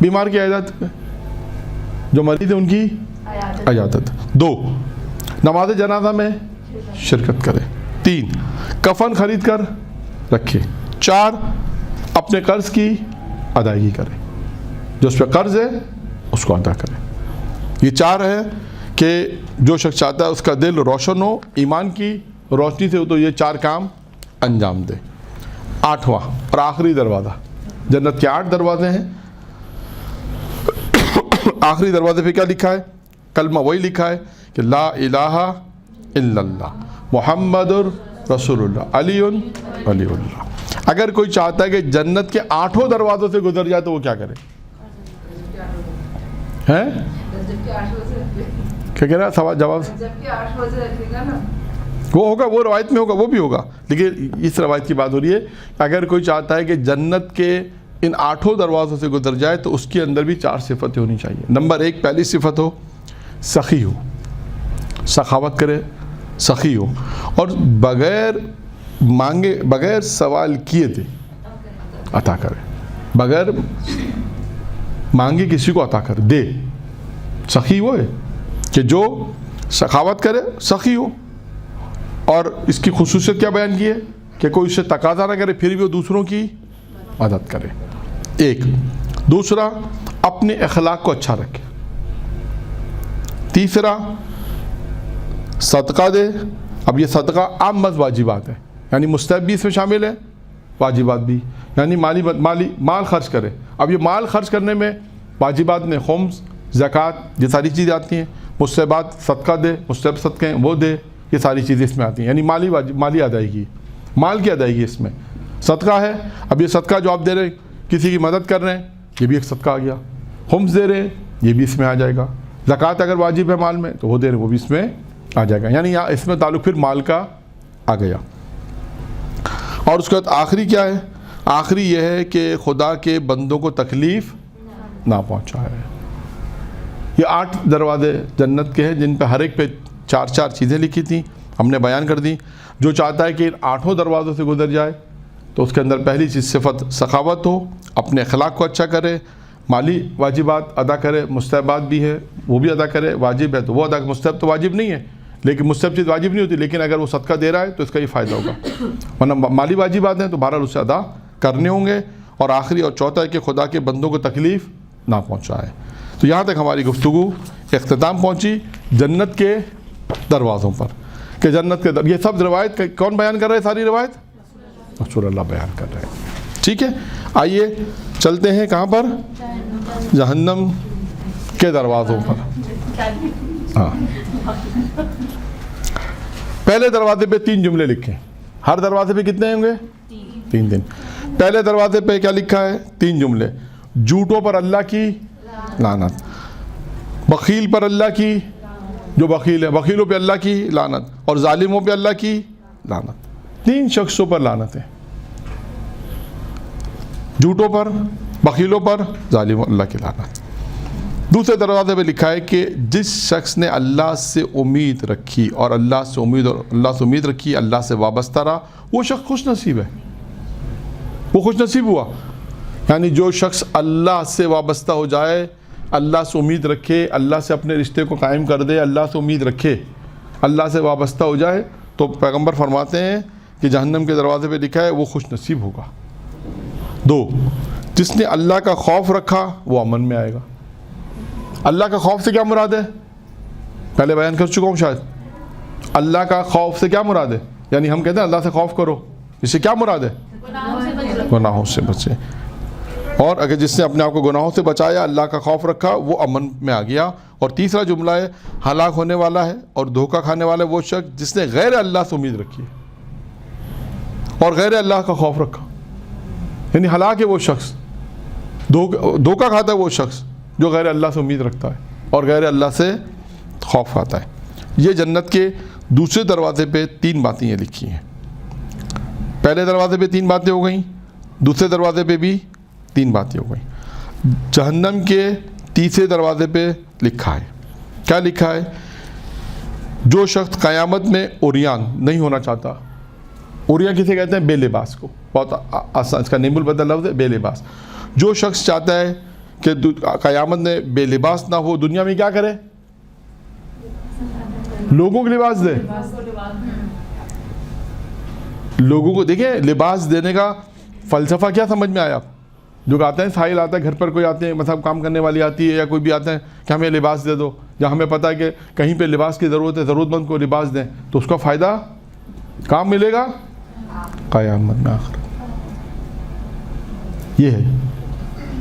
بیمار کی عیادت، جو مریض ہے ان کی عیادت۔ 2 نماز جنازہ میں شرکت کرے۔ 3 کفن خرید کر رکھے۔ 4 اپنے قرض کی ادائیگی کرے، جو اس پہ قرض ہے اس کو ادا کرے۔ یہ 4 ہے کہ جو شخص چاہتا ہے اس کا دل روشن ہو ایمان کی روشنی سے، تو یہ 4 کام انجام دے۔ 8واں اور آخری دروازہ، جنت کے 8 دروازے ہیں، آخری دروازے پہ کیا لکھا ہے؟ کلمہ وہی لکھا ہے کہ لا الہ الا اللہ محمد رسول اللہ علی ولی اللہ۔ اگر کوئی چاہتا ہے کہ جنت کے 8 دروازوں سے گزر جائے تو وہ کیا کرے؟ ہیں کیا کہہ رہا ہے؟ سوال جواب وہ ہوگا، وہ روایت میں ہوگا، وہ بھی ہوگا، لیکن اس روایت کی بات ہو رہی ہے اگر کوئی چاہتا ہے کہ جنت کے ان 8 دروازوں سے گزر جائے تو اس کے اندر بھی 4 صفتیں ہونی چاہیے۔ نمبر 1 پہلی صفت ہو سخی ہو، سخاوت کرے، سخی ہو، اور بغیر مانگے، بغیر سوال کیے دے عطا کرے، بغیر مانگے کسی کو عطا کر دے۔ سخی وہ ہے کہ جو سخاوت کرے، سخی ہو، اور اس کی خصوصیت کیا بیان کی ہے کہ کوئی اس سے تقاضا نہ کرے پھر بھی وہ دوسروں کی مدد کرے۔ 1 دوسرا اپنے اخلاق کو اچھا رکھے۔ تیسرا صدقہ دے۔ اب یہ صدقہ عام مز واجبات ہے، یعنی مستحب بھی اس میں شامل ہے، واجبات بھی، یعنی مال خرچ کرے۔ اب یہ مال خرچ کرنے میں واجبات میں خمس، زکوٰۃ، یہ ساری چیزیں آتی ہیں، مستحبات صدقہ دے، مستحب صدقے ہیں وہ دے، یہ ساری چیزیں اس میں آتی ہیں، یعنی مالی ادائیگی، مال کی ادائیگی اس میں صدقہ ہے۔ اب یہ صدقہ جو آپ دے رہے ہیں، کسی کی مدد کر رہے ہیں، یہ بھی ایک صدقہ آ گیا۔ خمس دے رہے ہیں، یہ بھی اس میں آ جائے گا۔ زکوٰۃ اگر واجب ہے مال میں تو وہ دے رہے ہیں، وہ بھی اس میں آ جائے گا، یعنی اس میں تعلق پھر مال کا آ گیا۔ اور اس کے بعد آخری کیا ہے؟ آخری یہ ہے کہ خدا کے بندوں کو تکلیف نہ پہنچائے۔ یہ 8 دروازے جنت کے ہیں جن پہ ہر ایک پہ 4 چیزیں لکھی تھیں، ہم نے بیان کر دی۔ جو چاہتا ہے کہ ان 8 دروازوں سے گزر جائے تو اس کے اندر پہلی چیز صفت سخاوت ہو، اپنے اخلاق کو اچھا کرے، مالی واجبات ادا کرے، مستحبات بھی ہے وہ بھی ادا کرے، واجب ہے تو وہ ادا، مستحب تو واجب نہیں ہے، لیکن مستحب چیز واجب نہیں ہوتی، لیکن اگر وہ صدقہ دے رہا ہے تو اس کا یہ فائدہ ہوگا، ورنہ مالی واجبات ہیں تو بہرحال اسے ادا کرنے ہوں گے۔ اور آخری اور چوتھا ہے کہ خدا کے بندوں کو تکلیف نہ پہنچائے۔ تو یہاں تک ہماری گفتگو اختتام پہنچی جنت کے دروازوں پر، کہ جنت کے یہ سب روایت کون بیان کر رہے ہیں؟ ساری روایت رسول اللہ بیان کر رہے ہیں، ٹھیک ہے۔ آئیے چلتے ہیں کہاں پر؟ جہنم کے دروازوں پر۔ ہاں، پہلے دروازے پہ 3 جملے لکھیں، ہر دروازے پہ کتنے ہوں گے؟ 3 دن۔ پہلے دروازے پہ کیا لکھا ہے؟ 3 جملے۔ جھوٹوں پر اللہ کی لعنت، بخیل پر اللہ کی، جو بخیل ہے بخیلوں پہ اللہ کی لعنت، اور ظالموں پہ اللہ کی لعنت۔ 3 شخصوں پر لعنت ہے، جھوٹوں پر، بخیلوں پر، ظالموں، اللہ کی لعنت۔ دوسرے دروازے پہ لکھا ہے کہ جس شخص نے اللہ سے امید رکھی اور اللہ سے امید رکھی، اللہ سے وابستہ رہا، وہ شخص خوش نصیب ہے، وہ خوش نصیب ہوا۔ یعنی جو شخص اللہ سے وابستہ ہو جائے، اللہ سے امید رکھے، اللہ سے اپنے رشتے کو قائم کر دے، اللہ سے امید رکھے، اللہ سے وابستہ ہو جائے، تو پیغمبر فرماتے ہیں کہ جہنم کے دروازے پہ لکھا ہے وہ خوش نصیب ہوگا۔ 2 جس نے اللہ کا خوف رکھا وہ امن میں آئے گا۔ اللہ کا خوف سے کیا مراد ہے؟ پہلے بیان کر چکا ہوں شاید۔ اللہ کا خوف سے کیا مراد ہے؟ یعنی ہم کہتے ہیں اللہ سے خوف کرو، اس سے کیا مراد ہے؟ گناہوں سے بچے۔ اور اگر جس نے اپنے آپ کو گناہوں سے بچایا، اللہ کا خوف رکھا، وہ امن میں آ گیا۔ اور تیسرا جملہ ہے ہلاک ہونے والا ہے اور دھوکہ کھانے والا ہے وہ شخص جس نے غیر اللہ سے امید رکھی اور غیر اللہ کا خوف رکھا، یعنی ہلاک ہے وہ شخص، دھوکہ کھاتا ہے وہ شخص جو غیر اللہ سے امید رکھتا ہے اور غیر اللہ سے خوف کھاتا ہے۔ یہ جنت کے دوسرے دروازے پہ 3 باتیں یہ لکھی ہیں۔ پہلے دروازے پہ 3 باتیں ہو گئیں، دوسرے دروازے پہ بھی 3 باتیں ہو گئیں۔ جہنم کے تیسرے دروازے پہ لکھا ہے، کیا لکھا ہے؟ جو شخص قیامت میں عریان نہیں ہونا چاہتا، عریان کسے کہتے ہیں؟ بے لباس کو، بہت آسان، اس کا نیم البدل لفظ ہے بے لباس۔ جو شخص چاہتا ہے کہ قیامت میں بے لباس نہ ہو, دنیا میں کیا کرے؟ لوگوں کو لباس دے. لوگوں کو دیکھیں لباس دینے کا فلسفہ کیا سمجھ میں آیا؟ جو آتے ہیں ساحل آتا ہے, گھر پر کوئی آتے ہیں, مطلب کام کرنے والی آتی ہے یا کوئی بھی آتے ہیں کہ ہمیں لباس دے دو, یا ہمیں پتہ ہے کہ کہیں پہ لباس کی ضرورت ہے, ضرورت مند کو لباس دیں, تو اس کا فائدہ کام ملے گا قیامت میں آخر. یہ ہے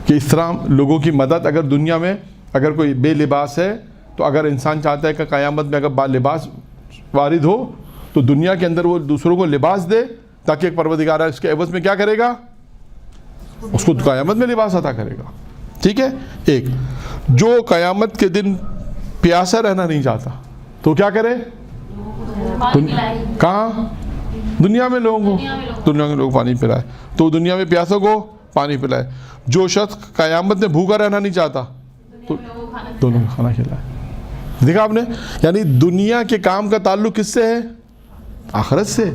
کہ اس طرح لوگوں کی مدد, اگر دنیا میں اگر کوئی بے لباس ہے تو اگر انسان چاہتا ہے کہ قیامت میں اگر با لباس وارد ہو تو دنیا کے اندر وہ دوسروں کو لباس دے, تاکہ ایک پروردگار اس کے عوض میں کیا کرے گا؟ اس کو قیامت میں لباس عطا کرے گا. ٹھیک ہے. ایک جو قیامت کے دن پیاسا رہنا نہیں چاہتا تو کیا کرے؟ کہاں؟ دنیا میں لوگوں کو, دنیا کے لوگ پانی پلائے, تو دنیا میں پیاسوں کو پانی پلائے. جو شخص قیامت میں بھوکا رہنا نہیں چاہتا تو دونوں کو کھانا کھلائے. دیکھا آپ نے, یعنی دنیا کے کام کا تعلق کس سے ہے؟ آخرت سے.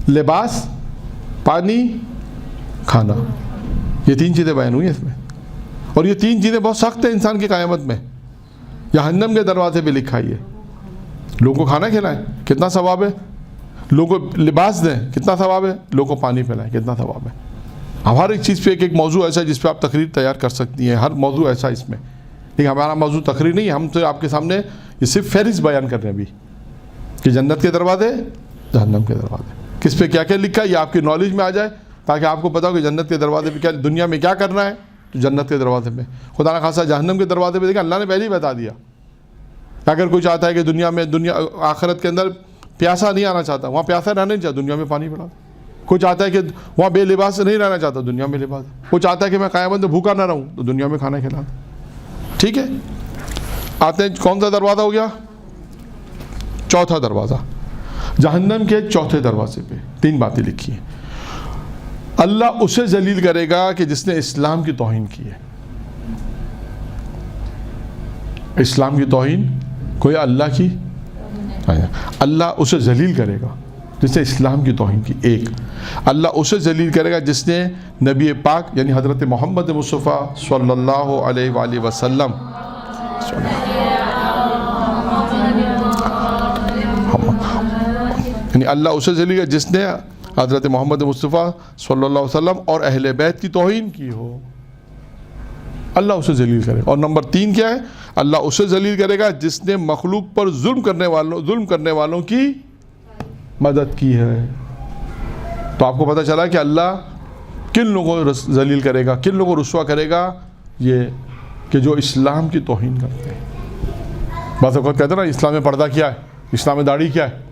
لباس, پانی, کھانا, یہ تین چیزیں بیان ہوئی ہیں اس میں, اور یہ تین چیزیں بہت سخت ہیں انسان کی قیامت میں. جہنم کے دروازے پہ لکھا ہے, لوگوں کو کھانا کھلائیں کتنا ثواب ہے, لوگوں کو لباس دیں کتنا ثواب ہے, لوگوں کو پانی پلائیں کتنا ثواب ہے. اب ہر ایک چیز پہ ایک موضوع ایسا ہے جس پہ آپ تقریر تیار کر سکتی ہیں, ہر موضوع ایسا اس میں. لیکن ہمارا موضوع تقریر نہیں ہے, ہم تو آپ کے سامنے یہ صرف فہرست بیان کر رہے ہیں ابھی کہ جنت کے دروازے, جہنم کے دروازے, کس پہ کیا کیا لکھا ہے, یہ آپ کی نالج میں آ جائے تاکہ آپ کو پتا ہو کہ جنت کے دروازے پہ کیا, دنیا میں کیا کرنا ہے تو جنت کے دروازے پہ. خدا نہ خاصا جہنم کے دروازے پہ دیکھا اللہ نے پہلے ہی بتا دیا. اگر کوئی چاہتا ہے کہ دنیا آخرت کے اندر پیاسا نہیں آنا چاہتا, وہاں پیاسا رہنا نہیں چاہتا, دنیا میں پانی پلا. کوئی چاہتا ہے کہ وہاں بے لباس نہیں رہنا چاہتا, دنیا میں لباس. کوئی چاہتا ہے کہ میں قیامت میں بھوکا نہ رہوں تو دنیا میں کھانا کھلا. ٹھیک ہے. آتے ہیں کون سا دروازہ ہو گیا؟ چوتھا دروازہ. جہنم کے چوتھے دروازے پہ تین باتیں لکھی ہیں. اللہ اسے ذلیل کرے گا کہ جس نے اسلام کی توہین کی ہے. اسلام کی توہین کوئی اللہ کی, اللہ اسے ذلیل کرے گا جس نے اسلام کی توہین کی. ایک, اللہ اسے ذلیل کرے گا جس نے نبی پاک یعنی حضرت محمد مصطفیٰ صلی اللہ علیہ وآلہ وسلم یعنی اللہ اسے ذلیل کرے جس نے حضرت محمد مصطفیٰ صلی اللہ علیہ وسلم اور اہل بیت کی توہین کی ہو. اللہ اسے ذلیل کرے. اور نمبر تین کیا ہے؟ اللہ اسے ذلیل کرے گا جس نے مخلوق پر ظلم کرنے والوں کی مدد کی ہے. تو آپ کو پتہ چلا کہ اللہ کن لوگوں کو ذلیل کرے گا, کن لوگوں کو رسوا کرے گا, یہ کہ جو اسلام کی توہین کرتے ہیں. بعض اوقات کہتے ہیں نا اسلام میں پردہ کیا ہے, اسلام میں داڑھی کیا ہے,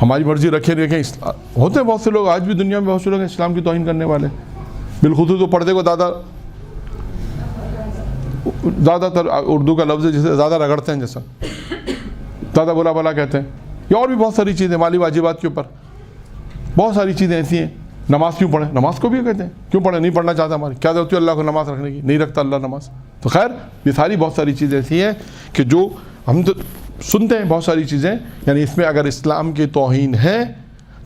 ہماری مرضی رکھیں. ہوتے ہیں بہت سے لوگ, آج بھی دنیا میں بہت سے لوگ ہیں اسلام کی توہین کرنے والے. بالخصوص تو پردے کو زیادہ تر اردو کا لفظ ہے جسے زیادہ رگڑتے ہیں, جیسا زیادہ بولا بلا کہتے ہیں. یا اور بھی بہت ساری چیزیں مالی واجبات کے اوپر بہت ساری چیزیں ایسی ہیں. نماز کیوں پڑھیں, نماز کو بھی کہتے ہیں کیوں پڑھیں, نہیں پڑھنا چاہتا, ہماری کیا ضرورت ہے اللہ کو نماز رکھنے کی, نہیں رکھتا اللہ نماز. تو خیر یہ ساری بہت ساری چیزیں ایسی ہیں کہ جو ہم تو سنتے ہیں بہت ساری چیزیں, یعنی اس میں اگر اسلام کی توہین ہے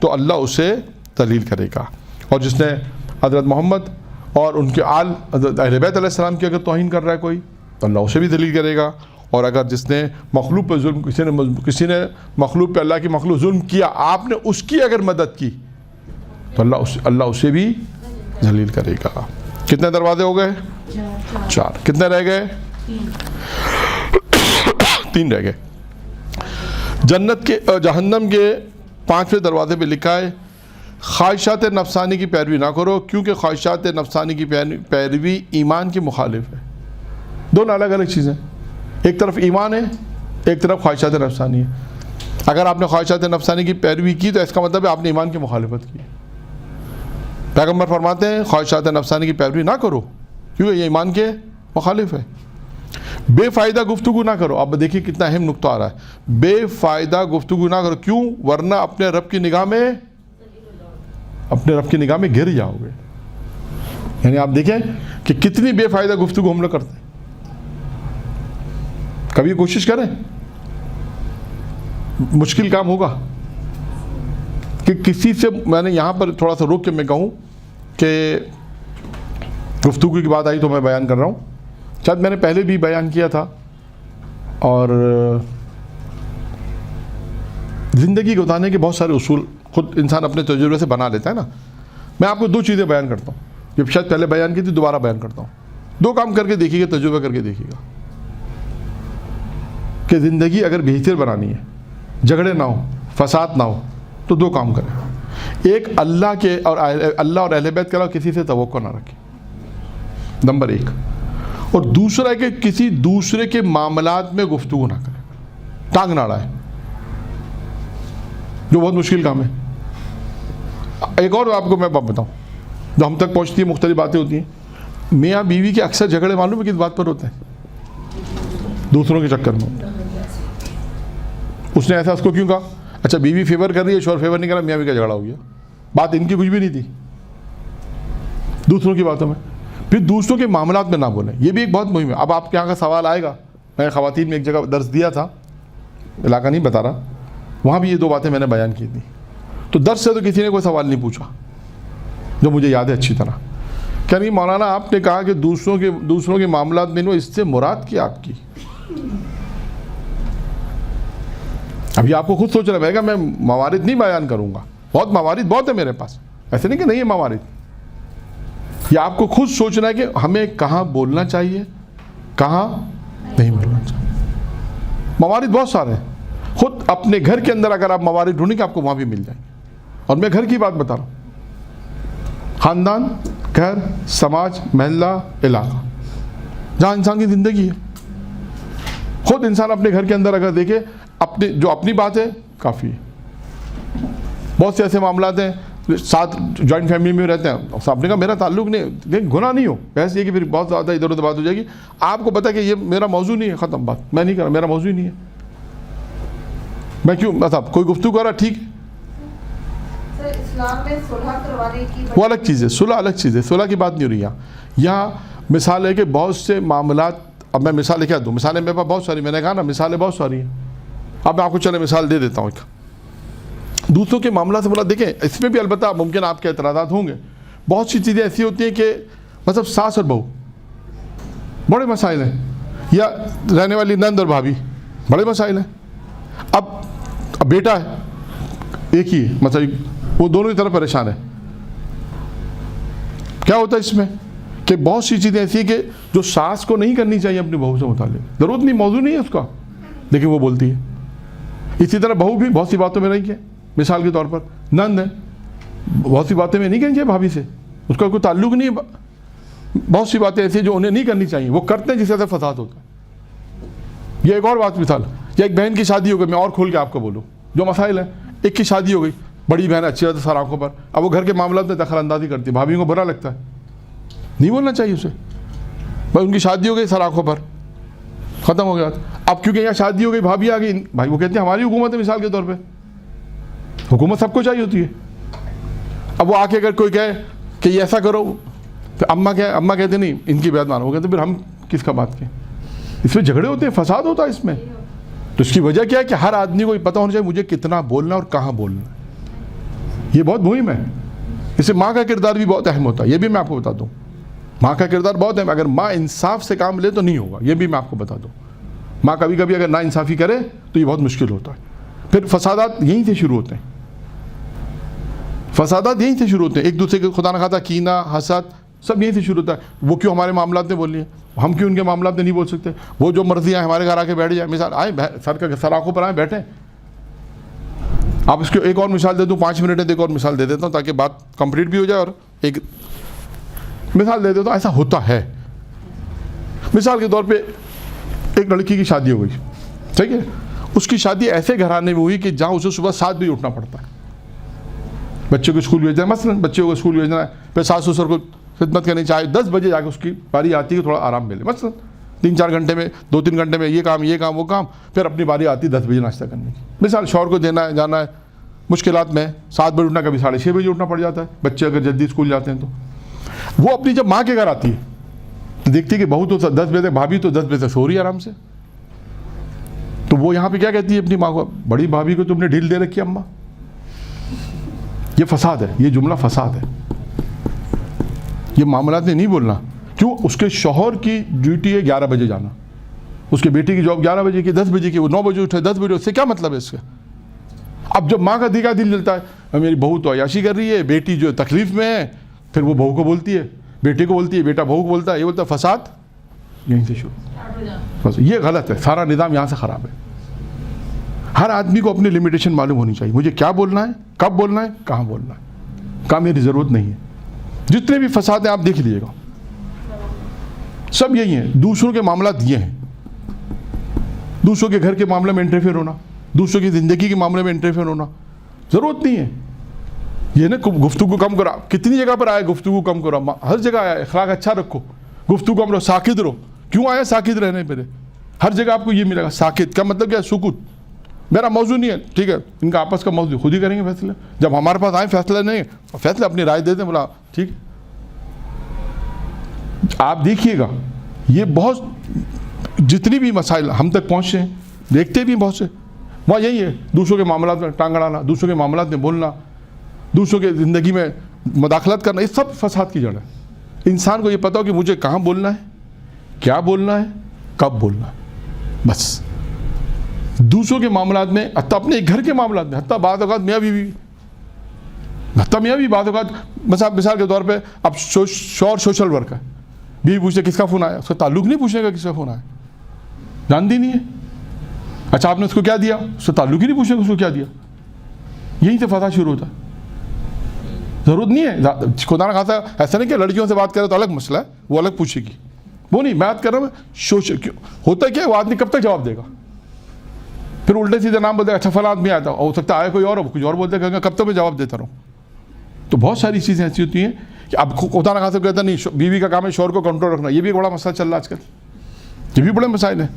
تو اللہ اسے ذلیل کرے گا. اور جس نے حضرت محمد اور ان کے آل حضرت اہل بیت علیہ السلام کی اگر توہین کر رہا ہے کوئی تو اللہ اسے بھی ذلیل کرے گا. اور اگر جس نے مخلوق پہ ظلم, کسی نے مخلوق پہ اللہ کی مخلوق ظلم کیا, آپ نے اس کی اگر مدد کی تو اللہ اسے بھی ذلیل کرے گا. کتنے دروازے ہو گئے؟ 4. کتنے رہ گئے؟ 3 رہ گئے. جہنم کے 5ویں دروازے پہ لکھا ہے خواہشات نفسانی کی پیروی نہ کرو کیونکہ خواہشات نفسانی کی پیروی ایمان کی مخالف ہے. دونوں الگ الگ چیزیں, ایک طرف ایمان ہے, ایک طرف خواہشات نفسانی ہے. اگر آپ نے خواہشات نفسانی کی پیروی کی تو اس کا مطلب ہے آپ نے ایمان کی مخالفت کی. پیغمبر فرماتے ہیں خواہشات نفسانی کی پیروی نہ کرو کیونکہ یہ ایمان کے مخالف ہے. بے فائدہ گفتگو نہ کرو. اب دیکھیے کتنا اہم نقطہ آ رہا ہے, بے فائدہ گفتگو نہ کرو. کیوں؟ ورنہ اپنے رب کی نگاہ میں گر جاؤ گے. یعنی آپ دیکھیں کہ کتنی بے فائدہ گفتگو ہم لوگ کرتے ہیں. کبھی کوشش کریں, مشکل کام ہوگا کہ کسی سے, میں نے یہاں پر تھوڑا سا روک کے میں کہوں کہ گفتگو کی بات آئی تو میں بیان کر رہا ہوں شاید میں نے پہلے بھی بیان کیا تھا، اور زندگی گزارنے کے بہت سارے اصول خود انسان اپنے تجربے سے بنا لیتا ہے نا. میں آپ کو 2 چیزیں بیان کرتا ہوں، جب شاید پہلے بیان کی تھی، دوبارہ بیان کرتا ہوں. 2 کام کر کے دیکھیے گا، تجربہ کر کے دیکھیے گا کہ زندگی اگر بہتر بنانی ہے، جھگڑے نہ ہو، فساد نہ ہو، تو 2 کام کریں. ایک، اللہ اور اہل بیت کے علاوہ کسی سے توقع نہ رکھیں، نمبر 1. اور دوسرا ہے کہ کسی دوسرے کے معاملات میں گفتگو نہ کریں، ٹانگ نہ اڑائیں، جو بہت مشکل کام ہے. ایک اور آپ کو میں بات بتاؤں جو ہم تک پہنچتی ہے، مختلف باتیں ہوتی ہیں. میاں بیوی کے اکثر جھگڑے معلوم ہے کس بات پر ہوتے ہیں؟ دوسروں کے چکر میں. اس نے ایسا اس کو کیوں کہا؟ اچھا بیوی فیور کر رہی ہے، شوہر فیور نہیں کر رہا، میاں بیوی کا جھگڑا ہو گیا. بات ان کی کچھ بھی نہیں تھی، دوسروں کی باتوں میں. پھر دوسروں کے معاملات میں نہ بولیں، یہ بھی ایک بہت مہم ہے. اب آپ کے یہاں کا سوال آئے گا، میں خواتین میں ایک جگہ درس دیا تھا، علاقہ نہیں بتا رہا، وہاں بھی یہ 2 باتیں میں نے بیان کی تھی. تو درس سے تو کسی نے کوئی سوال نہیں پوچھا جو مجھے یاد ہے اچھی طرح. کیا نہیں مولانا آپ نے کہا کہ دوسروں کے معاملات میں اس سے مراد کیا آپ کی؟ ابھی آپ کو خود سوچنا پڑے گا. میں موارد نہیں بیان کروں گا، بہت موارد بہت ہے میرے پاس، ایسے نہیں کہ نہیں ہے موارد. یہ آپ کو خود سوچنا ہے کہ ہمیں کہاں بولنا چاہیے، کہاں نہیں بولنا چاہیے. موارد بہت سارے ہیں. خود اپنے گھر کے اندر اگر آپ موارد ڈھونڈیں گے آپ کو وہاں بھی مل جائیں گے. اور میں گھر کی بات بتا رہا ہوں، خاندان، گھر، سماج، محلہ، علاقہ، جہاں انسان کی زندگی ہے. خود انسان اپنے گھر کے اندر اگر دیکھے، اپنی بات ہے کافی ہے. بہت سے ایسے معاملات ہیں، ساتھ جوائنٹ فیملی میں رہتے ہیں، آپ نے کہا میرا تعلق نہیں، گناہ نہیں ہو، بحث یہ کہ پھر بہت زیادہ ادھر ادھر بات ہو جائے گی. آپ کو پتا کہ یہ میرا موضوع نہیں ہے، ختم بات، میں نہیں کر رہا، میرا موضوع ہی نہیں ہے. میں کیوں مطلب کوئی گفتگو کر رہا، ٹھیک ہے. اسلام میں صلح کروانے کی وہ الگ چیز ہے، صلح الگ چیز ہے، صلح کی بات نہیں ہو رہی یہاں مثال ہے کہ بہت سے معاملات. اب میں مثالیں کیا دوں؟ مثالیں میرے پاس بہت ساری، میں نے کہا نا مثالیں بہت ساری ہیں. اب میں آپ کو چلے مثال دے دیتا ہوں. ایک دوسروں کے معاملات سے مراد دیکھیں، اس میں بھی البتہ ممکن آپ کے اعتراضات ہوں گے. بہت سی چیزیں ایسی ہوتی ہیں کہ مطلب ساس اور بہو بڑے مسائل ہیں، یا رہنے والی نند اور بھابھی بڑے مسائل ہیں. اب بیٹا ہے ایک ہی ہے، مطلب وہ دونوں کی طرف پریشان ہے. کیا ہوتا ہے اس میں کہ بہت سی چیزیں ایسی ہیں کہ جو ساس کو نہیں کرنی چاہیے اپنی بہو سے متعلق، ضرورت نہیں، موضوع نہیں ہے اس کا، لیکن وہ بولتی ہے. اسی طرح بہو بھی بہت سی باتوں میں نہیں ہے. مثال کے طور پر نند ہے، بہت سی باتیں میں نہیں کرنی چاہیے بھابھی سے، اس کا کوئی تعلق نہیں ہے. بہت سی باتیں ایسی جو انہیں نہیں کرنی چاہیے وہ کرتے ہیں، جس سے فساد ہوتا ہے. یہ ایک اور بات مثال، یا ایک بہن کی شادی ہو گئی، میں اور کھول کے آپ کو بولوں جو مسائل ہیں. ایک کی شادی ہو گئی، بڑی بہن اچھی ہوتی ہے سر آنکھوں پر، اب وہ گھر کے معاملات میں دخل اندازی کرتی ہے، بھابھی کو برا لگتا ہے، نہیں بولنا چاہیے اسے. بھائی ان کی شادی ہو گئی سر آنکھوں پر، ختم ہو گیا. اب کیونکہ یہاں شادی ہو گئی، بھابھی آ گئی، بھائی وہ کہتے ہیں ہماری حکومت ہے، مثال کے طور پہ حکومت سب کو چاہیے ہوتی ہے. اب وہ آ کے اگر کوئی کہے کہ یہ ایسا کرو، تو اماں کہتے نہیں ان کی بات مانو، وہ کہتے پھر ہم کس کا بات کہیں. اس میں جھگڑے ہوتے ہیں، فساد ہوتا ہے اس میں. تو اس کی وجہ کیا ہے کہ ہر آدمی کو یہ پتہ ہونا چاہیے مجھے کتنا بولنا اور کہاں بولنا. یہ بہت مہم ہے. اس سے ماں کا کردار بھی بہت اہم ہوتا ہے، یہ بھی میں آپ کو بتا دوں. ماں کا کردار بہت اہم، اگر ماں انصاف سے کام لے تو نہیں ہوگا، یہ بھی میں آپ کو بتا دوں. ماں کبھی کبھی اگر نا انصافی کرے تو یہ بہت مشکل ہوتا ہے. پھر فسادات یہیں سے شروع ہوتے ہیں، فسادات یہیں سے شروع ہوتے ہیں. ایک دوسرے کے خدا نہ خواستہ کینہ، حسد، سب یہیں سے شروع ہوتا ہے. وہ کیوں ہمارے معاملات میں بول رہی ہیں، ہم کیوں ان کے معاملات میں نہیں بول سکتے. وہ جو مرضی آئے ہمارے گھر آ کے بیٹھ جائیں، مثال آئے سر آنکھوں پر آئیں بیٹھیں. آپ اس کو ایک اور مثال دے دوں، 5 منٹ ہے، ایک اور مثال دے دیتا ہوں تاکہ بات کمپلیٹ بھی ہو جائے. اور ایک مثال دے دیتا ہوں، ایسا ہوتا ہے. مثال کے طور پہ ایک لڑکی کی شادی ہو گئی، ٹھیک ہے. اس کی شادی ایسے گھرانے میں ہوئی کہ جہاں اسے صبح 7 بجے اٹھنا پڑتا ہے. بچے کو اسکول بھیجنا ہے، مثلاً بچے کو اسکول بھیجنا ہے، پھر ساس سسر کو خدمت کرنی چاہیے. 10 بجے جا کے اس کی باری آتی ہے تھوڑا آرام ملے، مثلاً 3-4 گھنٹے میں 2-3 گھنٹے میں یہ کام وہ کام، پھر اپنی باری آتی ہے 10 بجے ناشتہ کرنے کی. مثال شوہر کو دینا ہے، جانا ہے، مشکلات میں 7 بجے اٹھنا، کبھی 6:30 بجے اٹھنا پڑ جاتا ہے. بچے اگر جلدی اسکول جاتے ہیں تو وہ اپنی جب ماں کے گھر آتی ہے تو دیکھتی ہے کہ بہو تو 10 بجے تک، بھابھی تو 10 بجے تک سو رہی ہے آرام سے. تو وہ یہاں پہ کیا کہتی ہے اپنی ماں کو، بڑی بھابھی کو تم نے ڈھیل دے رکھی ہے اماں. یہ فساد ہے، یہ جملہ فساد ہے. یہ معاملات میں نہیں بولنا، کیونکہ کیوں؟ اس کے شوہر کی ڈیوٹی ہے 11 بجے جانا، اس کے بیٹے کی جاب 11 بجے کی، 10 بجے کی، وہ 9 بجے اٹھے 10 بجے، اس سے کیا مطلب ہے اس کا؟ اب جب ماں کا دیکھا دل جلتا ہے، میری بہو تو عیاشی کر رہی ہے، بیٹی جو تکلیف میں ہے، پھر وہ بہو کو بولتی ہے، بیٹے کو بولتی ہے، بیٹا بہو کو بولتا ہے، یہ بولتا ہے فساد یہیں سے شروع۔ بس یہ غلط ہے، سارا نظام یہاں سے خراب ہے۔ ہر آدمی کو اپنی لمیٹیشن معلوم ہونی چاہیے، مجھے کیا بولنا ہے، کب بولنا ہے، کہاں بولنا ہے، کہاں میری ضرورت نہیں ہے۔ جتنے بھی فساد ہیں آپ دیکھ لیجیے گا، سب یہی ہیں، دوسروں کے معاملات یہ ہیں، دوسروں کے گھر کے معاملے میں انٹرفیئر ہونا، دوسروں کی زندگی کے معاملے میں انٹرفیئر ہونا، ضرورت نہیں ہے۔ یہ نا گفتگو کم کرو، کتنی جگہ پر آئے گفتگو کم کرو، ہر جگہ آیا اخلاق اچھا رکھو، گفتگو کم رہو، ساکت رہو۔ کیوں آیا ساکت رہنے پہ؟ ہر جگہ آپ کو یہ ملے گا، ساکت کا مطلب کیا ہے؟ سکوت، میرا موضوع نہیں ہے، ٹھیک ہے، ان کا آپس کا موضوع خود ہی کریں گے فیصلہ، جب ہمارے پاس آئیں فیصلہ نہیں، فیصلہ اپنی رائے دے دیں، بولا ٹھیک۔ آپ دیکھیے گا یہ بہت جتنی بھی مسائل ہم تک پہنچے ہیں، دیکھتے بھی بہت سے، وہاں یہی ہے، دوسروں کے معاملات میں ٹانگ اڑانا، دوسروں کے معاملات میں بولنا، دوسروں کے زندگی میں مداخلت کرنا، یہ سب فساد کی جڑ ہے۔ انسان کو یہ پتا ہو کہ مجھے کہاں بولنا ہے، کیا بولنا ہے، کب بولنا ہے، بس۔ دوسروں کے معاملات میں، حتیٰ اپنے گھر کے معاملات میں، حتیٰ بعض اوقات میاں بیوی، بعض اوقات مثال کے طور پہ اب شوہر سوشل ورک ہے، بیوی پوچھتے کس کا فون آیا، اس کا تعلق نہیں پوچھنے کا کس کا فون آیا، جانتی نہیں ہے۔ اچھا آپ نے اس کو کیا دیا، اس کا تعلق ہی نہیں پوچھنے کا اس کو کیا دیا، یہیں سے فساد شروع ہوتا ہے۔ ضرورت نہیں ہے، خدا نہ خاصا ایسا نہیں کہ لڑکیوں سے بات کرے تو الگ مسئلہ ہے، وہ الگ پوچھے گی، وہ نہیں، میں بات کر رہا ہوں ہوتا کیا، وہ آدمی کب تک جواب دے گا؟ پھر الٹے سیدھے نام بولتے اچھا فلاں آدمی آتا، ہو سکتا ہے آئے کوئی اور، کچھ اور بولتے ہیں، کب تک میں جواب دیتا رہوں؟ تو بہت ساری چیزیں ایسی ہوتی ہیں کہ اب خدا نہ خاصا کہتا نہیں بیوی کا کام ہے شوہر کو کنٹرول رکھنا، یہ بھی ایک بڑا مسئلہ چل رہا ہے آج کل، یہ بھی بڑے مسائل ہیں۔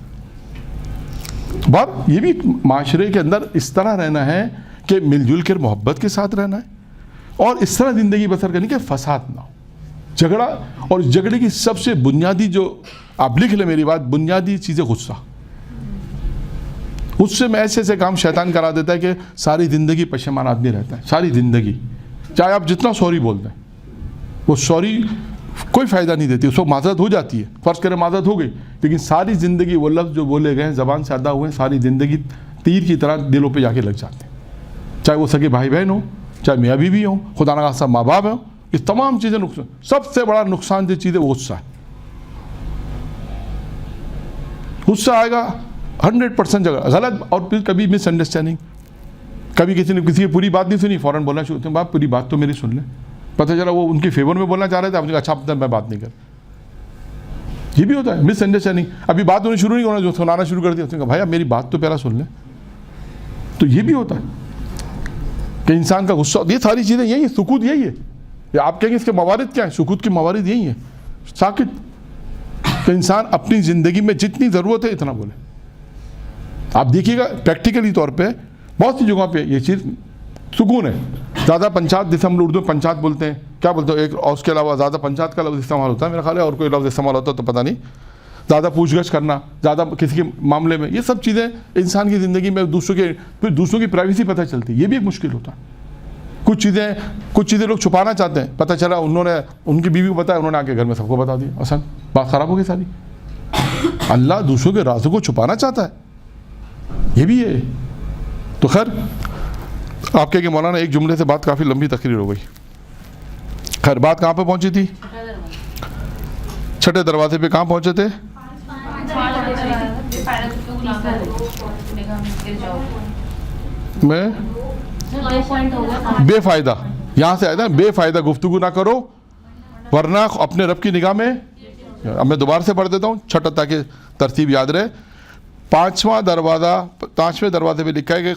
بات یہ بھی معاشرے کے اندر اس طرح رہنا ہے کہ مل جل کر محبت کے ساتھ رہنا ہے، اور اس طرح زندگی بسر کرنی کہ فساد نہ ہو، جھگڑا، اور جھگڑے کی سب سے بنیادی جو آپ لکھ لیں میری بات، بنیادی چیز ہے غصہ۔ اس سے میں ایسے کام شیطان کرا دیتا ہے کہ ساری زندگی پشیمان آدمی رہتا ہے، ساری زندگی، چاہے آپ جتنا سوری بول دیں، وہ سوری کوئی فائدہ نہیں دیتی، اس وقت معذرت ہو جاتی ہے، فرض کریں معذرت ہو گئی، لیکن ساری زندگی وہ لفظ جو بولے گئے ہیں، زبان سے ادا ہوئے ہیں، ساری زندگی تیر کی طرح دلوں پہ جا کے لگ جاتے ہیں، چاہے وہ سگے بھائی بہن ہوں، چاہے میاں بیوی ہوں، خدا نہ خاصا ماں باپ ہوں، یہ تمام چیزیں نقصان، سب سے بڑا نقصان جو چیز ہے وہ غصہ ہے۔ غصہ آئے گا 100% جگہ غلط، اور پھر کبھی مس انڈرسٹینڈنگ، کبھی کسی نے کسی کی پوری بات نہیں سنی، فوراً بولنا شروع ہوتے ہیں، باپ پوری بات تو میری سن لیں، پتہ چلا وہ ان کے فیور میں بولنا چاہ رہے تھے، آپ نے کہا اچھا میں بات نہیں کر، یہ بھی ہوتا ہے مس انڈرسٹینڈنگ، ابھی بات ہونی شروع نہیں ہونا، جو سنانا شروع کر دیا، اس نے کہا بھائی اب میری بات تو پہلا سن لیں، تو یہ بھی ہوتا ہے کہ انسان کا غصہ، یہ ساری چیزیں یہی ہے، سکوت یہی ہے، یا آپ کہیں گے اس کے موارد کیا ہیں، سکوت کے موارد یہی ہیں، ساکت، کہ انسان اپنی زندگی میں جتنی ضرورت ہے اتنا بولے۔ آپ دیکھیے گا پریکٹیکلی طور پہ بہت سی جگہوں پہ یہ چیز سکون ہے، زیادہ پنچات، جیسے ہم اردو میں پنچات بولتے ہیں، کیا بولتے ہیں ایک، اور اس کے علاوہ زیادہ پنچات کا لفظ استعمال ہوتا ہے میرا خیال ہے، اور کوئی لفظ استعمال ہوتا ہے تو پتہ نہیں، زیادہ پوچھ گچھ کرنا، زیادہ کسی کے معاملے میں، یہ سب چیزیں انسان کی زندگی میں پھر دوسروں کی پرائیویسی پتہ چلتی ہے، یہ بھی ایک مشکل ہوتا ہے۔ کچھ چیزیں لوگ چھپانا چاہتے ہیں، پتہ چلا انہوں نے ان کی بیوی کو بتایا، انہوں نے آ کے گھر میں سب کو بتا دیا، آسان بات خراب ہو گئی ساری۔ اللہ دوسروں کے رازوں کو چھپانا چاہتا ہے، یہ بھی ہے۔ تو خیر آپ کہیں کہ مولانا ایک جملے سے بات کافی لمبی تقریر ہو گئی، خیر بات کہاں پہ پہنچی تھی؟ چھٹے دروازے پہ کہاں پہنچے تھے؟ میں بے فائدہ، یہاں سے آیا تھا بے فائدہ گفتگو نہ کرو ورنہ اپنے رب کی نگاہ میں، اب میں دوبارہ سے پڑھ دیتا ہوں چھٹا تاکہ ترتیب یاد رہے۔ پانچویں دروازے پہ لکھا ہے کہ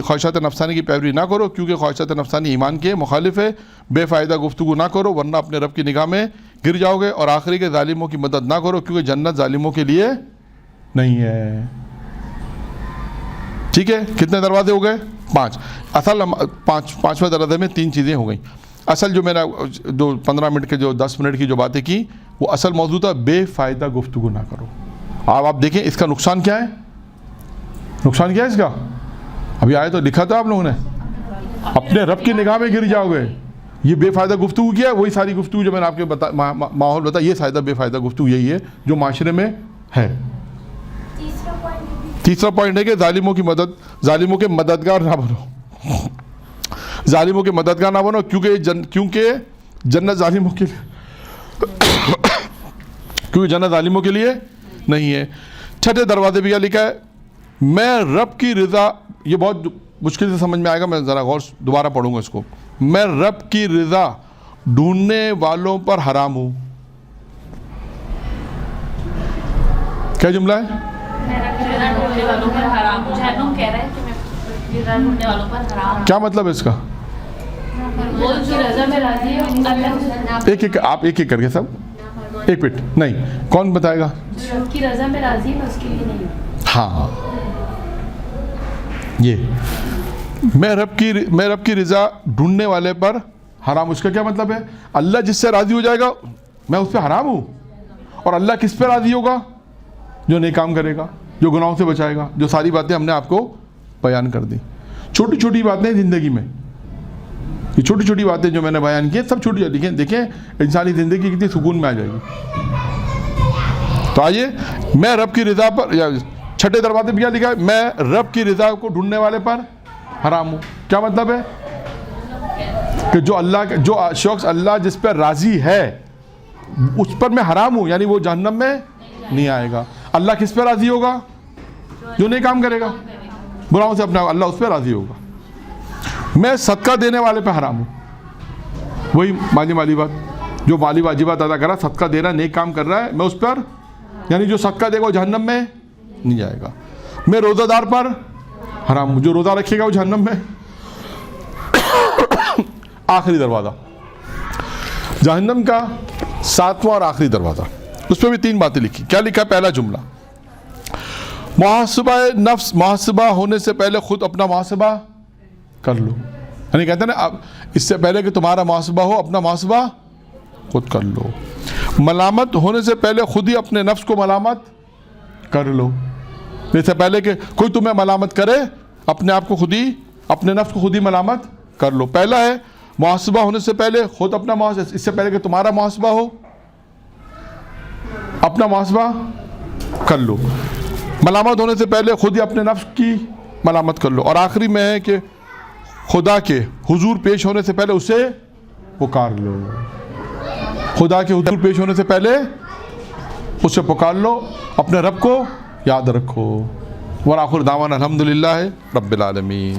خواہشات نفسانی کی پیروی نہ کرو کیونکہ خواہشات نفسانی ایمان کے مخالف ہے، بے فائدہ گفتگو نہ کرو ورنہ اپنے رب کی نگاہ میں گر جاؤ گے، اور آخری کے ظالموں کی مدد نہ کرو کیونکہ جنت ظالموں کے لیے نہیں ہے۔ ٹھیک ہے، کتنے دروازے ہو گئے؟ 5۔ اصل پانچویں دروازے میں 3 چیزیں ہو گئیں۔ اصل جو میں نے 15 منٹ کے جو 10 منٹ کی جو باتیں کی وہ اصل موضوع تھا بے فائدہ گفتگو نہ کرو۔ اب آپ دیکھیں اس کا نقصان کیا ہے، نقصان کیا ہے اس کا؟ ابھی آئے تو لکھا تھا آپ لوگوں نے، اپنے رب کی نگاہ میں گر جاؤ گے، یہ بے فائدہ گفتگو کیا ہے، وہی ساری گفتگو جو میں نے آپ کے ماحول بتایا، یہ فائدہ بے فائدہ گفتگو یہی ہے جو معاشرے میں ہے۔ تیسرا پوائنٹ ہے کہ ظالموں کی مدد، ظالموں کے مددگار نہ بنو، ظالموں کے مددگار نہ بنو، کیونکہ جنت ظالموں کے لیے کیونکہ جنت ظالموں کے لیے نہیں ہے۔ چھٹے دروازے بھی کیا لکھا ہے؟ میں رب کی رضا، یہ بہت مشکل سے سمجھ میں آئے گا، میں ذرا غور دوبارہ پڑھوں گا اس کو۔ میں رب کی رضا ڈھونڈنے والوں پر حرام ہوں۔ کیا جملہ ہے؟ کیا مطلب ہے اس کا؟ ایک ایک آپ ایک ایک کر کے سب، ایک منٹ، نہیں کون بتائے گا؟ کی رضا میں راضی ہے، اس کے لیے نہیں۔ ہاں، یہ میں رب کی رضا ڈھونڈنے والے پر حرام، اس کا کیا مطلب ہے؟ اللہ جس سے راضی ہو جائے گا میں اس پہ حرام ہوں، اور اللہ کس پہ راضی ہوگا؟ جو نیک کام کرے گا، جو گناہوں سے بچائے گا، جو ساری باتیں ہم نے آپ کو بیان کر دی۔ چھوٹی چھوٹی باتیں زندگی میں، یہ چھوٹی چھوٹی باتیں جو میں نے بیان کی سب چھوٹی، دیکھیں انسانی زندگی کتنی سکون میں آ جائے گی۔ تو آئیے، میں رب کی رضا پر، چھٹے دروازے پہ کیا لکھا ہے؟ میں رب کی رضا کو ڈھونڈنے والے پر حرام ہوں۔ کیا مطلب ہے؟ کہ جو شخص اللہ جس پر راضی ہے اس پر میں حرام ہوں، یعنی وہ جہنم میں نہیں آئے گا۔ اللہ کس پہ راضی ہوگا؟ جو نہیں کام کرے گا، گناہوں سے اپنا، اللہ اس پہ راضی ہوگا۔ میں صدقہ دینے والے پہ حرام ہوں، وہی مالی بات، جو مالی واجبات ادا کر رہا، صدقہ دے رہا ہے، نیک کام کر رہا ہے، میں اس پر، یعنی جو صدقہ دے گا وہ جہنم میں نہیں جائے گا۔ میں روزہ دار پر حرام ہوں، جو روزہ رکھے گا وہ جہنم میں۔ آخری دروازہ، جہنم کا 7واں اور آخری دروازہ، اس پہ بھی 3 باتیں لکھی۔ کیا لکھا؟ پہلا جملہ، محاسبہ نفس، محاسبہ ہونے سے پہلے خود اپنا محاسبہ کر لو، یعنی کہتے ہیں نا اس سے پہلے کہ تمہارا محاسبہ ہو، اپنا محاسبہ خود کر لو۔ ملامت ہونے سے پہلے خود ہی اپنے نفس کو ملامت کر لو، اس سے پہلے کہ کوئی تمہیں ملامت کرے، اپنے آپ کو خود ہی، اپنے نفس کو خود ہی ملامت کر لو۔ پہلا ہے محاسبہ ہونے سے پہلے خود اپنا محاسبہ، اس سے پہلے کہ تمہارا محاسبہ ہو اپنا محاسبہ کر لو۔ ملامت ہونے سے پہلے خود ہی اپنے نفس کی ملامت کر لو۔ اور آخری میں ہے کہ خدا کے حضور پیش ہونے سے پہلے اسے پکار لو، خدا کے حضور پیش ہونے سے پہلے اسے پکار لو، اپنے رب کو یاد رکھو۔ وآخر دعوانا الحمدللہ رب العالمین۔